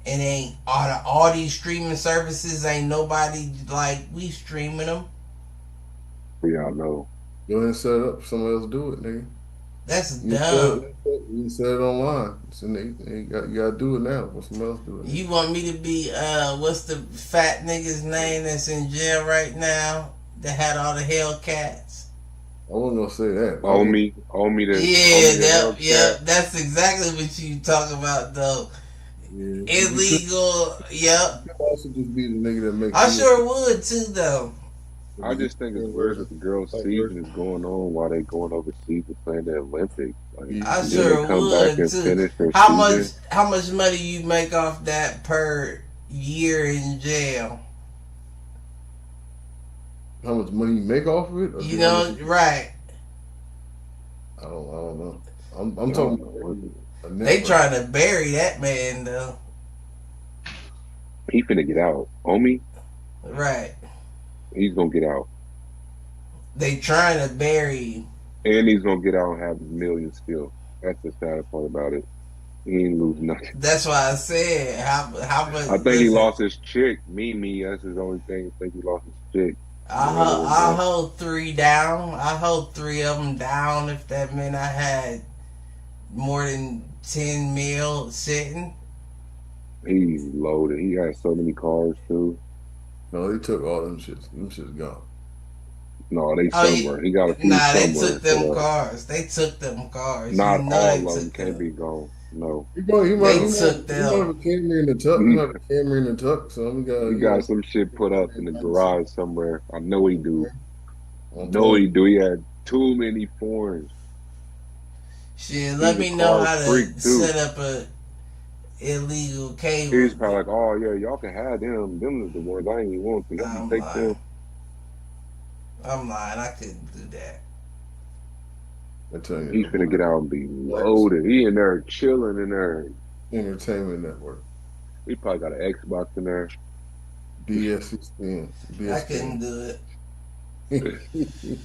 and ain't all these streaming services ain't nobody like we streaming them? Yeah, I know. Go ahead and set it up. Somebody else do it, nigga. That's dumb. You said it online. So you gotta do it now. Or somebody else do it. You want me to be what's the fat nigga's name that's in jail right now that had all the Hellcats? I wasn't gonna say that. Omi. Yep. That's exactly what you talk about though. Yeah. Illegal. Yep. You could also just be the nigga that makes. I sure would too though. I just think it's weird that the girls' season is going on while they going overseas to play in the Olympics. Like, I sure would too. How much money you make off that per year in jail? How much money you make off of it? You know, right? I don't know. I'm talking about. They trying to bury that man though. He finna get out. Omi? Right. He's gonna get out. They trying to bury him. And he's gonna get out and have millions still. That's the sad part about it. He ain't lose nothing. That's why I said how much. I think he lost his chick. Mimi, that's his only thing. I think he lost his chick. I hold 3 down. I hold 3 of them down if that meant I had more than 10 mil sitting. He's loaded. He has so many cars too. No, they took all them shits. Them shits gone. No, they somewhere. He got a few Nah, somewhere. they took them cars. They took them cars. Not all of them can't be gone. No. He might have a camera in the tuck. He might have a camera in the tuck. So we got some shit put up in the garage somewhere. I know he do. He had too many foreigns. Shit, let me know how to set up a illegal cable. He's probably like, oh yeah, y'all can have them. Them is the ones I ain't even want to. Let me take them. I'm lying. I couldn't do that. I tell you, he's finna get out and be loaded. He in there chilling in there. Entertainment Network. He probably got an Xbox in there. BS16. I couldn't do it.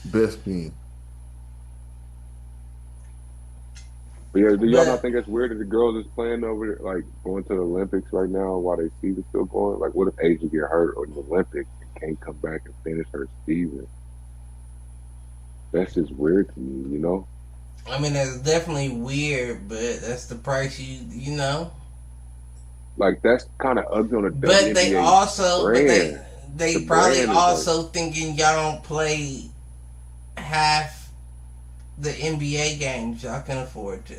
Best being. But yeah, do y'all not think it's weird that the girls is playing over there, like going to the Olympics right now while they season still going? Like, what if Asia get hurt on the Olympics and can't come back and finish her season? That's just weird to me, you know? I mean, that's definitely weird, but that's the price you know? Like, that's kind of ugly on the But WNBA they also, brand. they probably also thinking y'all don't play half the NBA games y'all can afford to.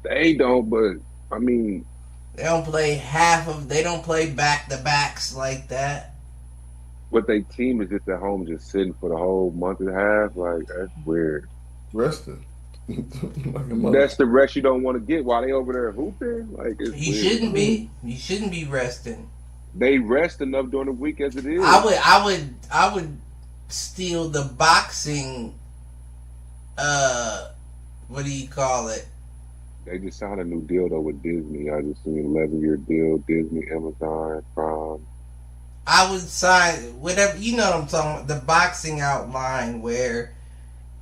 They don't, but, I mean... They don't play they don't play back-to-backs like that. But their team is just at home just sitting for the whole month and a half. Like, that's weird. Resting. That's the rest you don't want to get while they over there hooping. Like, it's You weird. shouldn't be. You shouldn't be resting. They rest enough during the week as it is. I would steal the boxing. What do you call it? They just signed a new deal though with Disney. I just seen an 11-year deal. Disney, Amazon, Prime. I would sign whatever, you know what I'm talking about, the boxing outline where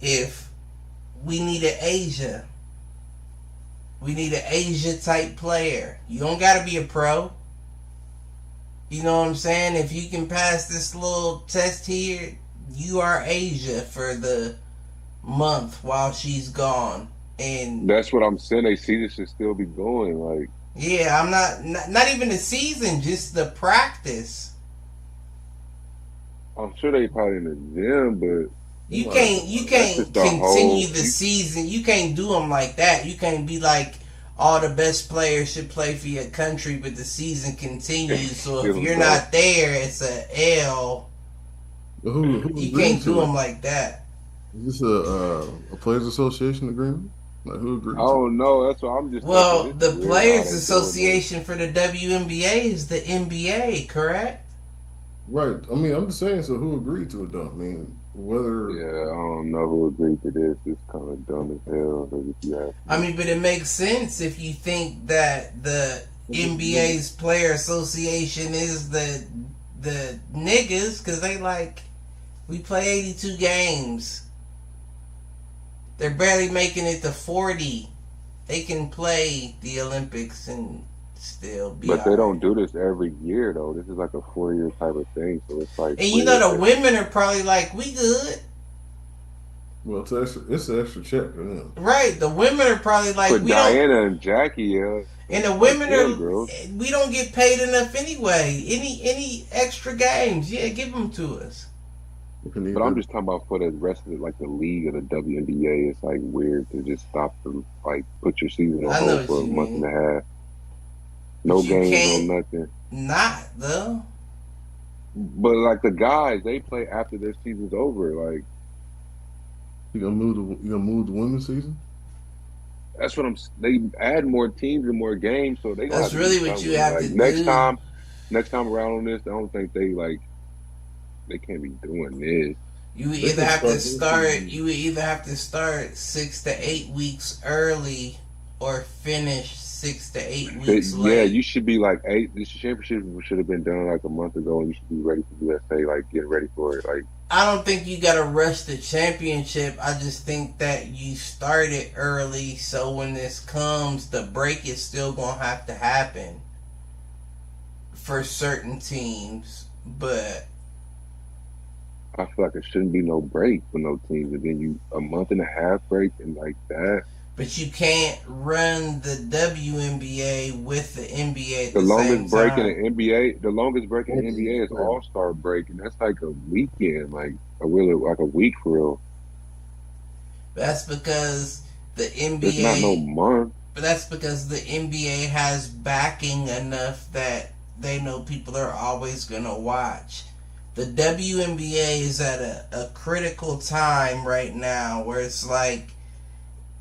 if we need an Asia type player. You don't got to be a pro. You know what I'm saying? If you can pass this little test here, you are Asia for the month while she's gone. And that's what I'm saying. They see this should still be going. Like, yeah, I'm not even the season, just the practice. I'm sure they probably in the gym, but you can't continue the season. You can't do them like that. You can't be like all the best players should play for your country, but the season continues. So if you're not there, it's a L. You can't do them like that. Is this a players association agreement? Like who agrees? I don't know. That's what I'm just. Well, the players association for the WNBA is the NBA, correct? Right. I mean, I'm just saying. So who agreed to it, though? I mean, whether. Yeah, I don't know who agreed to this. It's kind of dumb as hell. I mean, but it makes sense if you think that the NBA's player association is the niggas, because they like, we play 82 games. They're barely making it to 40. They can play the Olympics and still be. But they don't do this every year though. This is like a 4-year type of thing. So it's like. And you know the women are probably like, we good. Well, it's an extra check for them. Right. The women are probably like, for we Diana don't. and Jackie, yeah. And the women are, girls. we don't get paid enough anyway. Any extra games, yeah, give them to us. But I'm just talking about for the rest of it, like the league of the WNBA. It's like weird to just stop them, like put your season on hold for a month and a half. No games, no nothing. Not though. But like the guys, they play after their season's over. Like you gonna move the women's season? That's what they add more teams and more games, so they. That's really what you have to do. Next time around on this, I don't think they can't be doing this. You either have to start. You would either have to start 6 to 8 weeks early, or finish 6 to 8 weeks late. Yeah, you should be like 8. This championship should have been done like a month ago, and you should be ready for USA. Like getting ready for it. Like I don't think you gotta rush the championship. I just think that you start it early, so when this comes, the break is still gonna have to happen for certain teams, but. I feel like it shouldn't be no break for no teams, and then you a month and a half break and like that. But you can't run the WNBA with the NBA at the longest same break time. in the NBA. The longest break in the NBA is All-Star break, and that's like a weekend, like a week for real. That's because the NBA. It's not no month. But that's because the NBA has backing enough that they know people are always gonna watch. The WNBA is at a critical time right now where it's like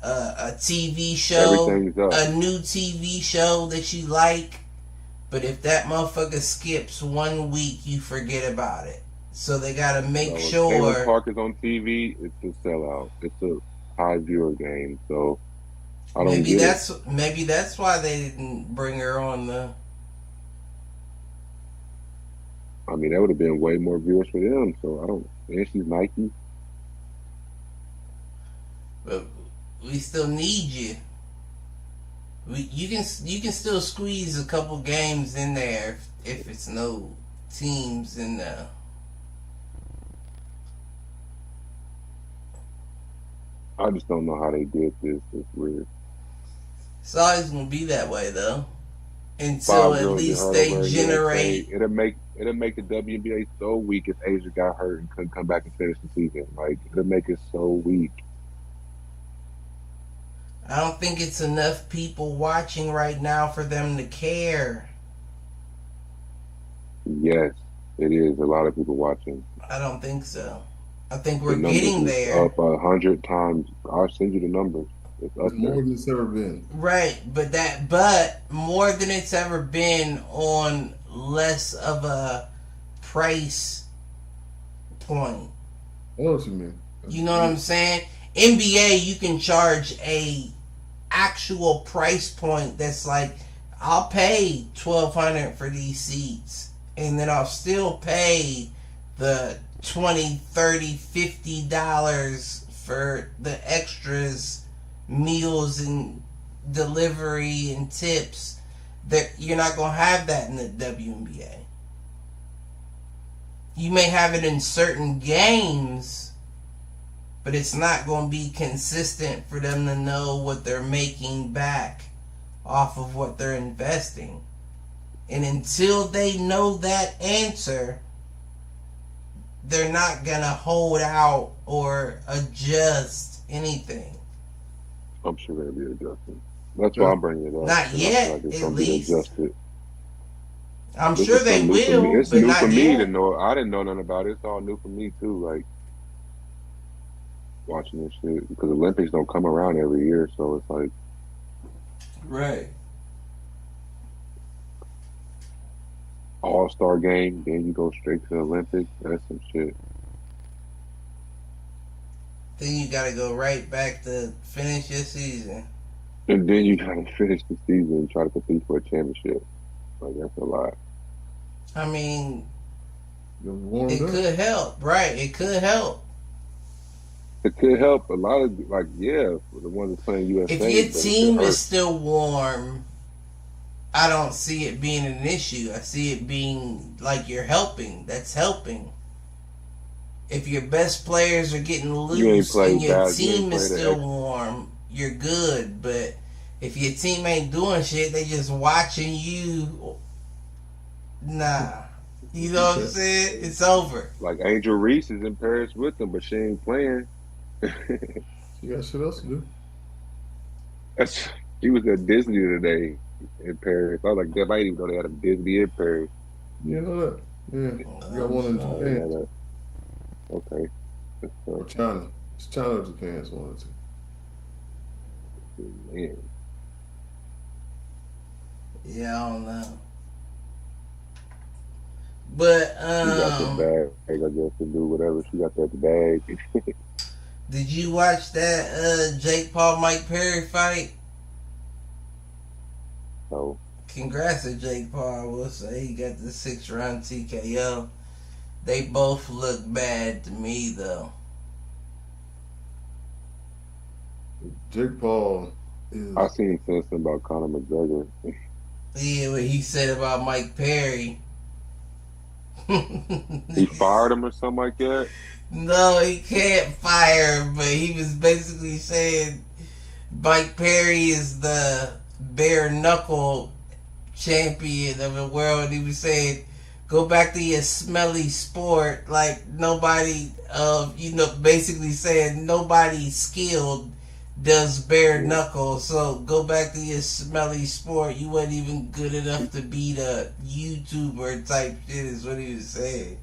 a TV show, a new TV show that you like, but if that motherfucker skips 1 week, you forget about it. So they gotta make sure. Taylor Park is on TV. It's a sellout. It's a high viewer game. So I don't maybe that's why they didn't bring her on the. I mean, that would have been way more viewers for them. So I don't. And she's Nike. But we still need you. You can still squeeze a couple games in there if it's no teams in there. I just don't know how they did this. It's weird. It's always gonna be that way though, until at least they generate. It'll make the WNBA so weak if Asia got hurt and couldn't come back and finish the season. Like it'll make it so weak. I don't think it's enough people watching right now for them to care. Yes, it is. A lot of people watching. I don't think so. I think we're getting there. Up 100 times. I'll send you the numbers. It's up more there. than it's ever been. Right, but more than it's ever been on less of a price point. I know what you mean. You know what I'm saying? NBA, you can charge a actual price point that's like, I'll pay $1,200 for these seats, and then I'll still pay the $20, $30, $50 for the extras, meals and delivery and tips. That you're not gonna have that in the WNBA. You may have it in certain games, but it's not going to be consistent for them to know what they're making back off of what they're investing. And until they know that answer, they're not going to hold out or adjust anything. I'm sure they'll be adjusting. That's why I'm bringing it up. Not yet, like at least. Adjusted. I'm sure they will, it's but new not for me yet. to know. I didn't know nothing about it. It's all new for me too. Like watching this shit because Olympics don't come around every year, so it's like right. All-Star game, then you go straight to the Olympics. That's some shit. Then you got to go right back to finish your season. And then you gotta finish the season and try to compete for a championship. Like that's a lot. I mean, it could help, right? It could help. It could help a lot of for the ones that's playing USA. If your team is still warm, I don't see it being an issue. I see it being like you're helping. That's helping. If your best players are getting loose and your team is still warm, you're good. But if your team ain't doing shit, they just watching you. Nah. You know what I'm saying? It's over. Like Angel Reese is in Paris with them, but she ain't playing. She got shit else to do. She was at Disney today in Paris. I was like, that might even know they had a Disney in Paris. You know that? Yeah. You got one in Japan. Okay. Or China. It's China or Japan. It's one or two. Man. Yeah, I don't know. But she got the bag, I guess, to do whatever. She got that bag. Did you watch that Jake Paul Mike Perry fight? No. Congrats to Jake Paul. I will say he got the 6-round TKO. They both look bad to me though. Jake Paul is. I seen something about Conor McGregor. Yeah, what he said about Mike Perry. He fired him or something like that? No, he can't fire him, but he was basically saying Mike Perry is the bare knuckle champion of the world. He was saying, go back to your smelly sport. Like nobody, basically saying nobody skilled does bare knuckle. So go back to your smelly sport. You wasn't even good enough to beat a YouTuber type shit is what he was saying.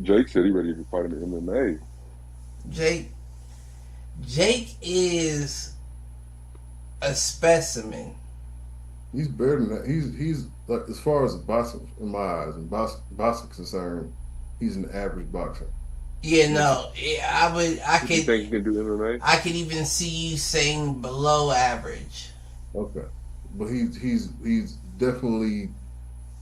Jake said he ready to fight in MMA. Jake is a specimen. He's better than that. He's like, as far as boxing, in my eyes, and boxing concerned, he's an average boxer. Yeah, no, I could. You think he can do MMA? I could even see you saying below average. Okay, but he's definitely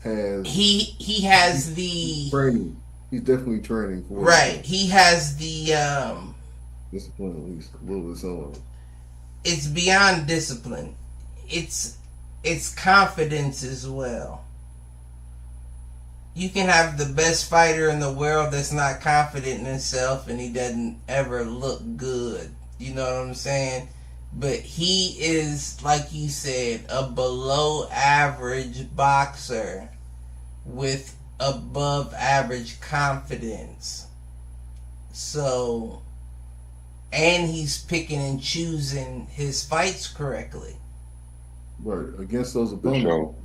has. He has the training. He's definitely training for right. He has the discipline, at least a little bit. Some. It's beyond discipline. It's confidence as well. You can have the best fighter in the world that's not confident in himself and he doesn't ever look good. You know what I'm saying? But he is, like you said, a below average boxer with above average confidence. So, and he's picking and choosing his fights correctly. Right, against those opponents.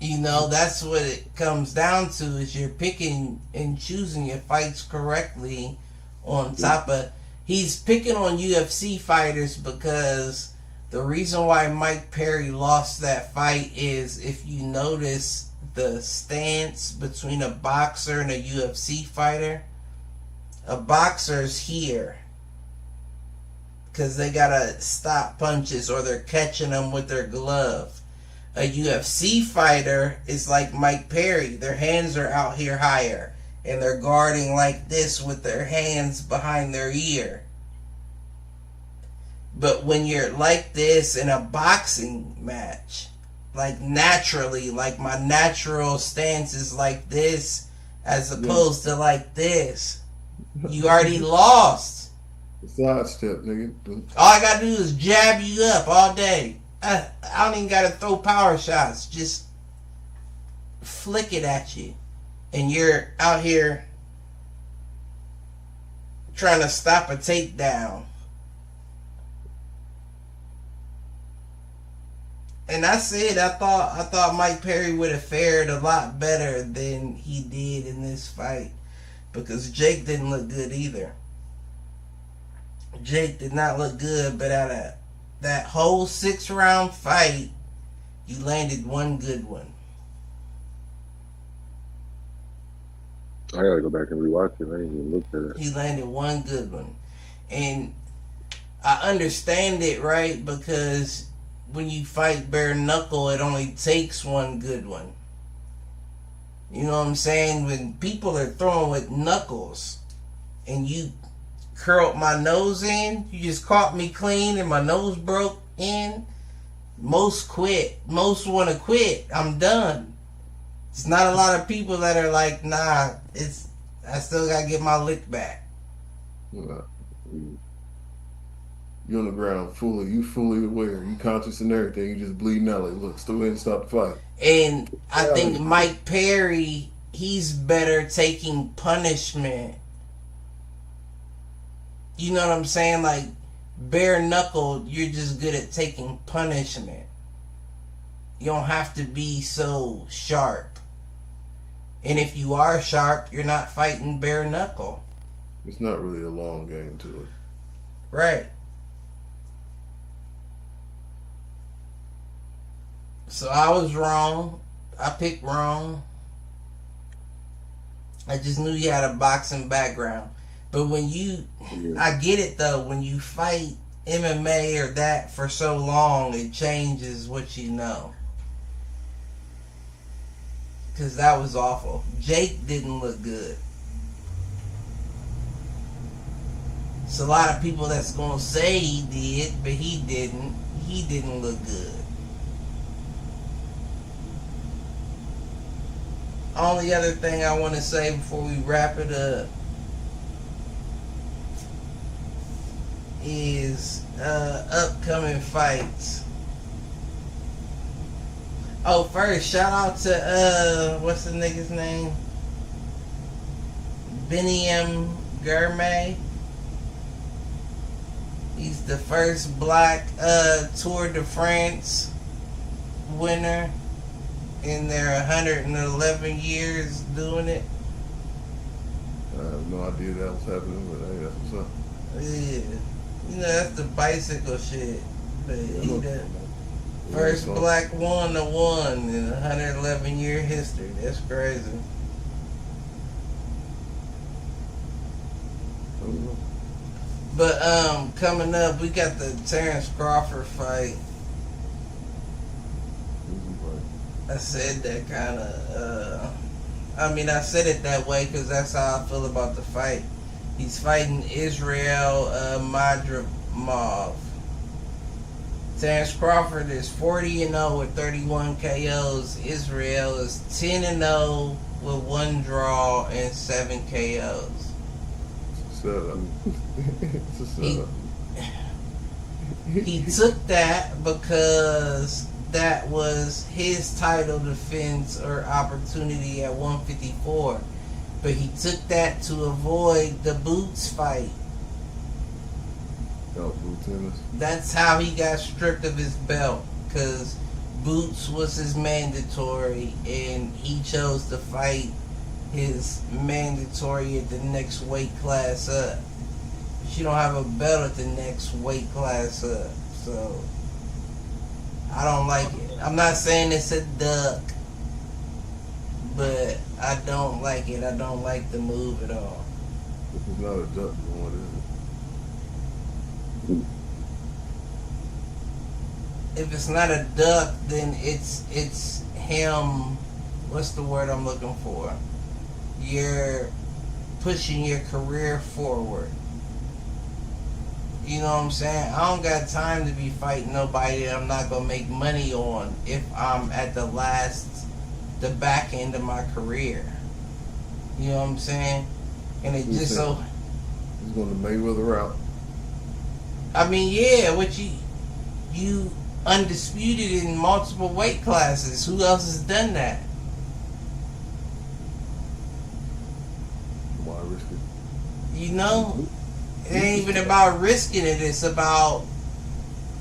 You know, that's what it comes down to, is you're picking and choosing your fights correctly. On top of, he's picking on UFC fighters because the reason why Mike Perry lost that fight is, if you notice the stance between a boxer and a UFC fighter, a boxer's here because they gotta stop punches or they're catching them with their glove. A UFC fighter is like Mike Perry. Their hands are out here higher and they're guarding like this with their hands behind their ear. But when you're like this in a boxing match, like naturally, like my natural stance is like this as opposed to like this, you already lost. Side step, nigga. All I gotta do is jab you up all day. I don't even gotta throw power shots. Just flick it at you. And you're out here trying to stop a takedown. And I said I thought Mike Perry would have fared a lot better than he did in this fight. Because Jake didn't look good either. Jake did not look good, but out of that whole 6-round fight, you landed one good one. I gotta go back and rewatch it. I ain't even looked at it. He landed one good one. And I understand it, right? Because when you fight bare knuckle, it only takes one good one. You know what I'm saying? When people are throwing with knuckles and you curled my nose in, you just caught me clean and my nose broke in, Most quit. Most want to quit. I'm done. It's not a lot of people that are like, nah, I still got to get my lick back. You on the ground, fully aware, you conscious and everything, you just bleeding out like, look, still in, stop the fight. And I think Mike Perry, he's better taking punishment. You know what I'm saying? Like, bare knuckle, you're just good at taking punishment. You don't have to be so sharp. And if you are sharp, you're not fighting bare knuckle. It's not really a long game to it. Right. So I was wrong. I picked wrong. I just knew you had a boxing background. But when I get it though, when you fight MMA or that for so long, it changes what you know. Because that was awful. Jake didn't look good. It's a lot of people that's going to say he did, but he didn't. He didn't look good. Only other thing I want to say before we wrap it up is upcoming fights. Oh, first, shout out to, what's the nigga's name? Beniam Gourmet. He's the first black Tour de France winner in their 111 years doing it. I have no idea that was happening, but hey, that's what's up. Yeah. You know, that's the bicycle shit. But he the first black 1-to-1 in 111 year history. That's crazy. But coming up, we got the Terrence Crawford fight. I said that kind of, I said it that way because that's how I feel about the fight. He's fighting Israel Madrimov. Terrence Crawford is 40-0 with 31 KOs. Israel is 10-0 with 1 draw and 7 KOs. He took that because that was his title defense or opportunity at 154. But he took that to avoid the Boots fight. Oh, Boots Ennis. That's how he got stripped of his belt. Because Boots was his mandatory and he chose to fight his mandatory at the next weight class up. She don't have a belt at the next weight class up. So I don't like it. I'm not saying it's a duck, but I don't like it. I don't like the move at all. If it's not a duck, then what is it? If it's not a duck, then it's him. What's the word I'm looking for? You're pushing your career forward. You know what I'm saying? I don't got time to be fighting nobody that I'm not gonna make money on if I'm at the back end of my career. You know what I'm saying? And it just so he's going to Mayweather route. I mean, yeah, what you undisputed in multiple weight classes. Who else has done that? Why risk it? You know? It ain't even about risking it. It's about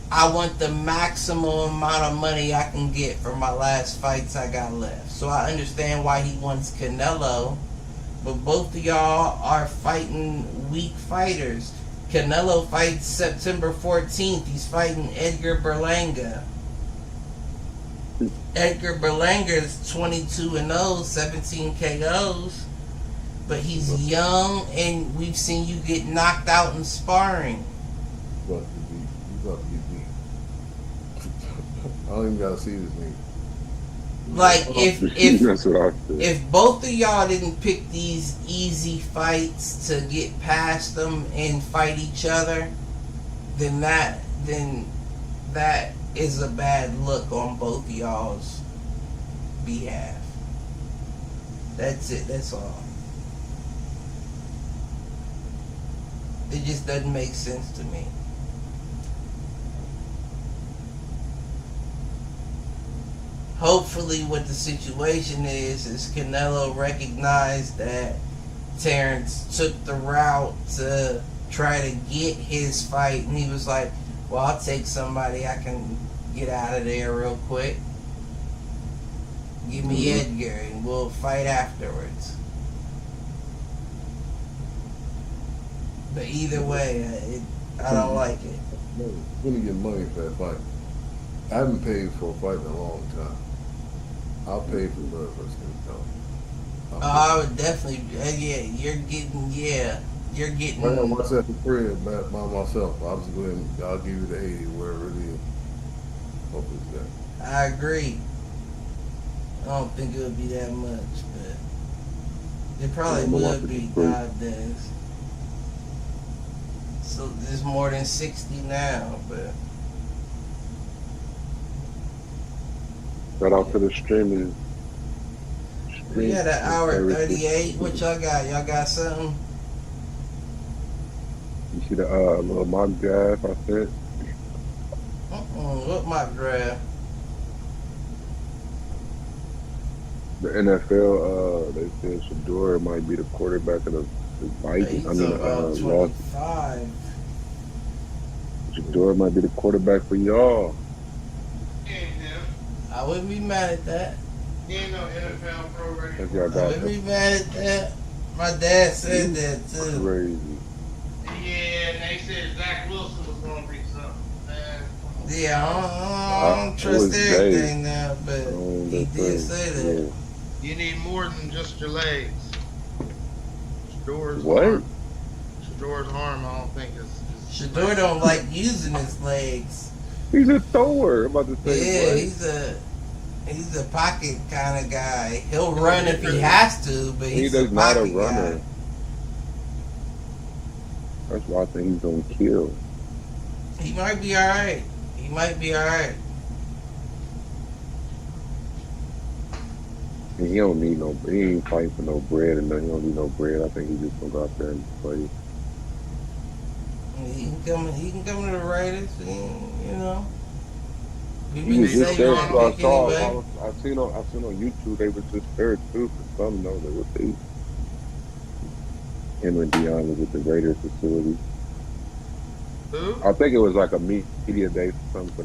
I want the maximum amount of money I can get for my last fights I got left. So I understand why he wants Canelo. But both of y'all are fighting weak fighters. Canelo fights September 14th. He's fighting Edgar Berlanga. Edgar Berlanga is 22-0, 17 KOs. But he's young, and we've seen you get knocked out in sparring. He's about to get beat. I don't even gotta see this nigga. Like if both of y'all didn't pick these easy fights to get past them and fight each other, then that is a bad look on both y'all's behalf. That's it. That's all. It just doesn't make sense to me. Hopefully what the situation is Canelo recognized that Terrence took the route to try to get his fight, and he was like, well, I'll take somebody I can get out of there real quick. Give me Edgar and we'll fight afterwards. But either way, I don't like it. I'm gonna get money for that fight. I haven't paid for a fight in a long time. I'll pay for blood versus Canelo. I would definitely, you're getting. I got myself a crib by myself. I'll just go ahead and I'll give you the 80, wherever it is. Hopefully it's that. I agree. I don't think it would be that much, but it probably would be nowadays. So there's more than 60 now, but. Shout out to the streamers. We got an hour 38. What y'all got? Y'all got something? You see the little mock draft I sent? What mock draft? The NFL, they said Shador might be the quarterback of the Vikings. He's about 25. Shador might be the quarterback for y'all. I wouldn't be mad at that. He ain't no NFL pro ready. That's y'all I got wouldn't be mad at that. My dad said that too. crazy. Yeah, and they said Zach Wilson was going to be something. Yeah, I don't trust everything now, but he did say that. You need more than just your legs. Shador's What? arm, Shador's arm, I don't think is Shador don't like using his legs. He's a thrower. I'm about to say. Yeah, he's a pocket kind of guy. He'll run if he has to, but he's a not a pocket runner. guy. That's why I think he's gonna kill. He might be all right. He might be all right. And he don't need no. He ain't fighting for no bread and nothing. He don't need no bread. I think he's just gonna go out there and play. He can come to the Raiders, and, you know. He was just there. I saw. Anyway. I seen on YouTube they was just there too for some. No, they were there. Him and Deion was at the Raiders facility. Who? I think it was like a media day for something for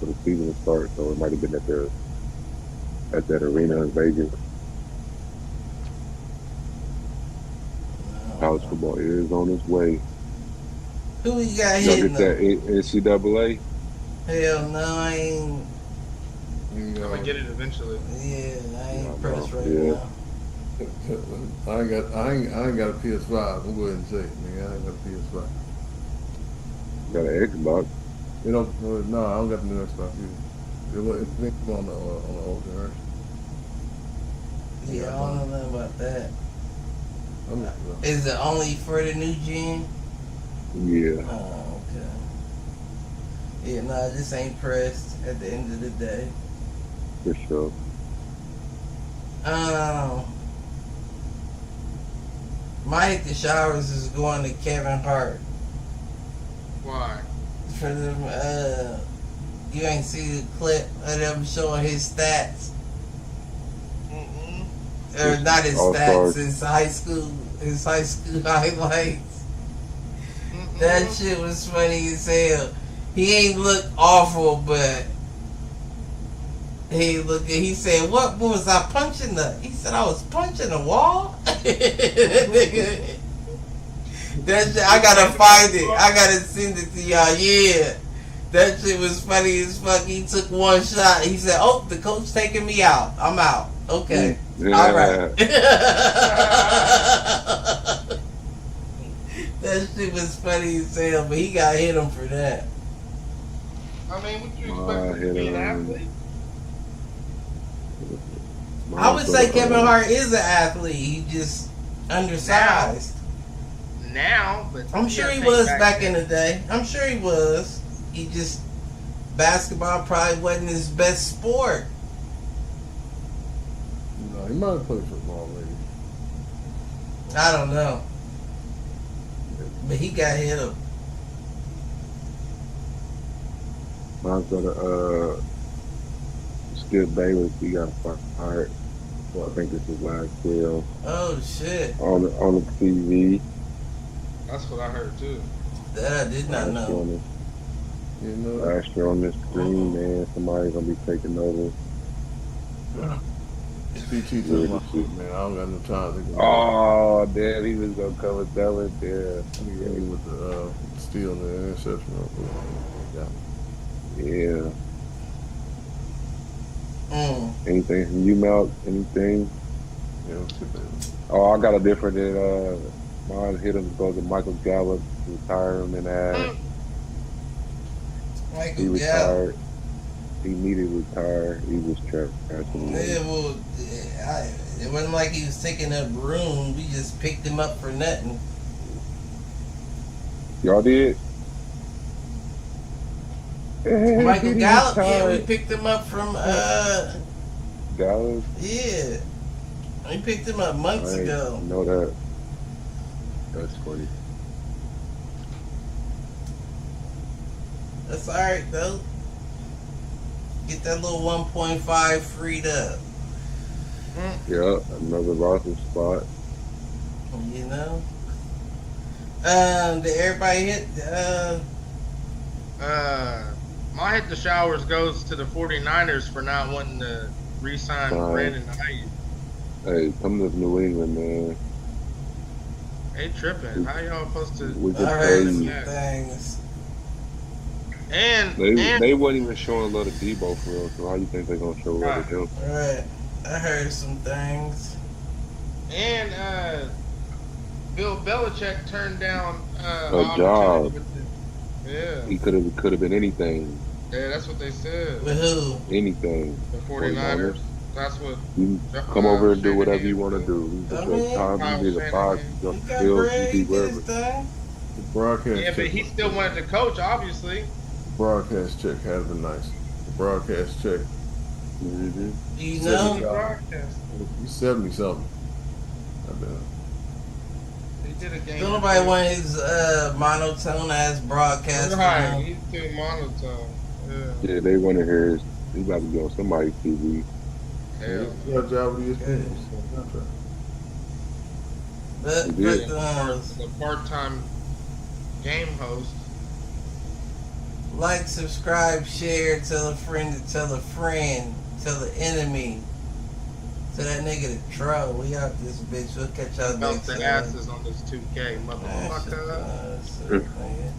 the season to start. So it might have been at that arena in Vegas. College football is on its way. Who we got Y'all hitting get that NCAA? Hell no, I ain't. I'm gonna get it eventually. Yeah, I ain't Yeah, impressed right yeah. now. I ain't got a PS5. I'm going to say it, nigga. I ain't got a PS5. Got an Xbox. You know, no, I don't got the new Xbox either. It's on the old generation. Yeah, I don't know nothing about that. I'm just, Is it only for the new gen? Yeah. Oh, okay. Yeah, no, this ain't pressed at the end of the day. For sure. Mike the Showers is going to Kevin Hart. Why? For them, you ain't see the clip of them showing his stats. Or not his All-Stars. stats, his high school highlights. That shit was funny as hell. He ain't look awful, but he said, what was I punching he said I was punching the wall? That shit, I gotta find it. I gotta send it to y'all. Yeah. That shit was funny as fuck. He took one shot. He said, oh, the coach taking me out. I'm out. Okay. Yeah. All right. That shit was funny as hell, but he got hit him for that. I mean, what you expect to be an athlete? I would say Kevin Hart is an athlete. He just undersized. Now, but I'm sure he was back in the day. I'm sure he was. He just basketball probably wasn't his best sport. No, he might have played football, maybe. I don't know. But he got hit up. Mine's got Skip Bayless. He got fired. Well, I think this is last year Oh shit! on the TV. That's what I heard too. That I did not know. You know, Last year on this screen, man, somebody's gonna be taking over. PT took my shit, man. I don't got no time to think about Oh, damn, he was gonna cover Dylan. Damn. it. With the steal and the interception. Yeah. Mm. Anything from you, Mel? Anything? Yeah, Skip Bayless. Oh, I got a different than mine. Hit him go to Michael Gallup, retirement ass. He Michael Gallup. retired. He needed to retire. He was trapped. Yeah, well, it wasn't like he was taking up room. We just picked him up for nothing. Y'all did? Michael He Gallup, yeah, we retired. picked him up from, Gallup? yeah. We picked him up months I ago. know that. That's funny. That's alright, though. Get that little 1.5 freed up. Yeah, another roster spot. You know? Did everybody hit, My hit the showers goes to the 49ers for not wanting to re-sign Brandon Ayuk. Hey, come to New England, man. They tripping. How y'all supposed to? We I just heard paid some you. things. And They wasn't even showing love to Debo for real, so how you think they're gonna show love to him? Right. I heard some things. Bill Belichick turned down A job. Yeah, He could have been anything. yeah, that's what they said. With who? Anything. The 49ers. That's what. You come over and do whatever you want to do. I You mean, time you need a box, you He got got bills, bread, you he do did his whatever. thing. The broadcast Yeah, but check. he still wanted to coach, obviously. Broadcast check has been nice. The broadcast check. Mm-hmm. You He know? broadcast. He's 70 something. I bet. He did a game. Don't nobody want his monotone ass broadcast. Right, he's too monotone. Yeah. Yeah, they want to hear his. He about to be on somebody's TV. Hell. He got a job with ESPN. But He did. The part-time game host. like, subscribe, share, tell a friend to tell a friend, tell the enemy. Tell that nigga to troll. We out this bitch. We'll catch y'all Belt next the time. asses on this 2K, motherfucker. Shit, nigga.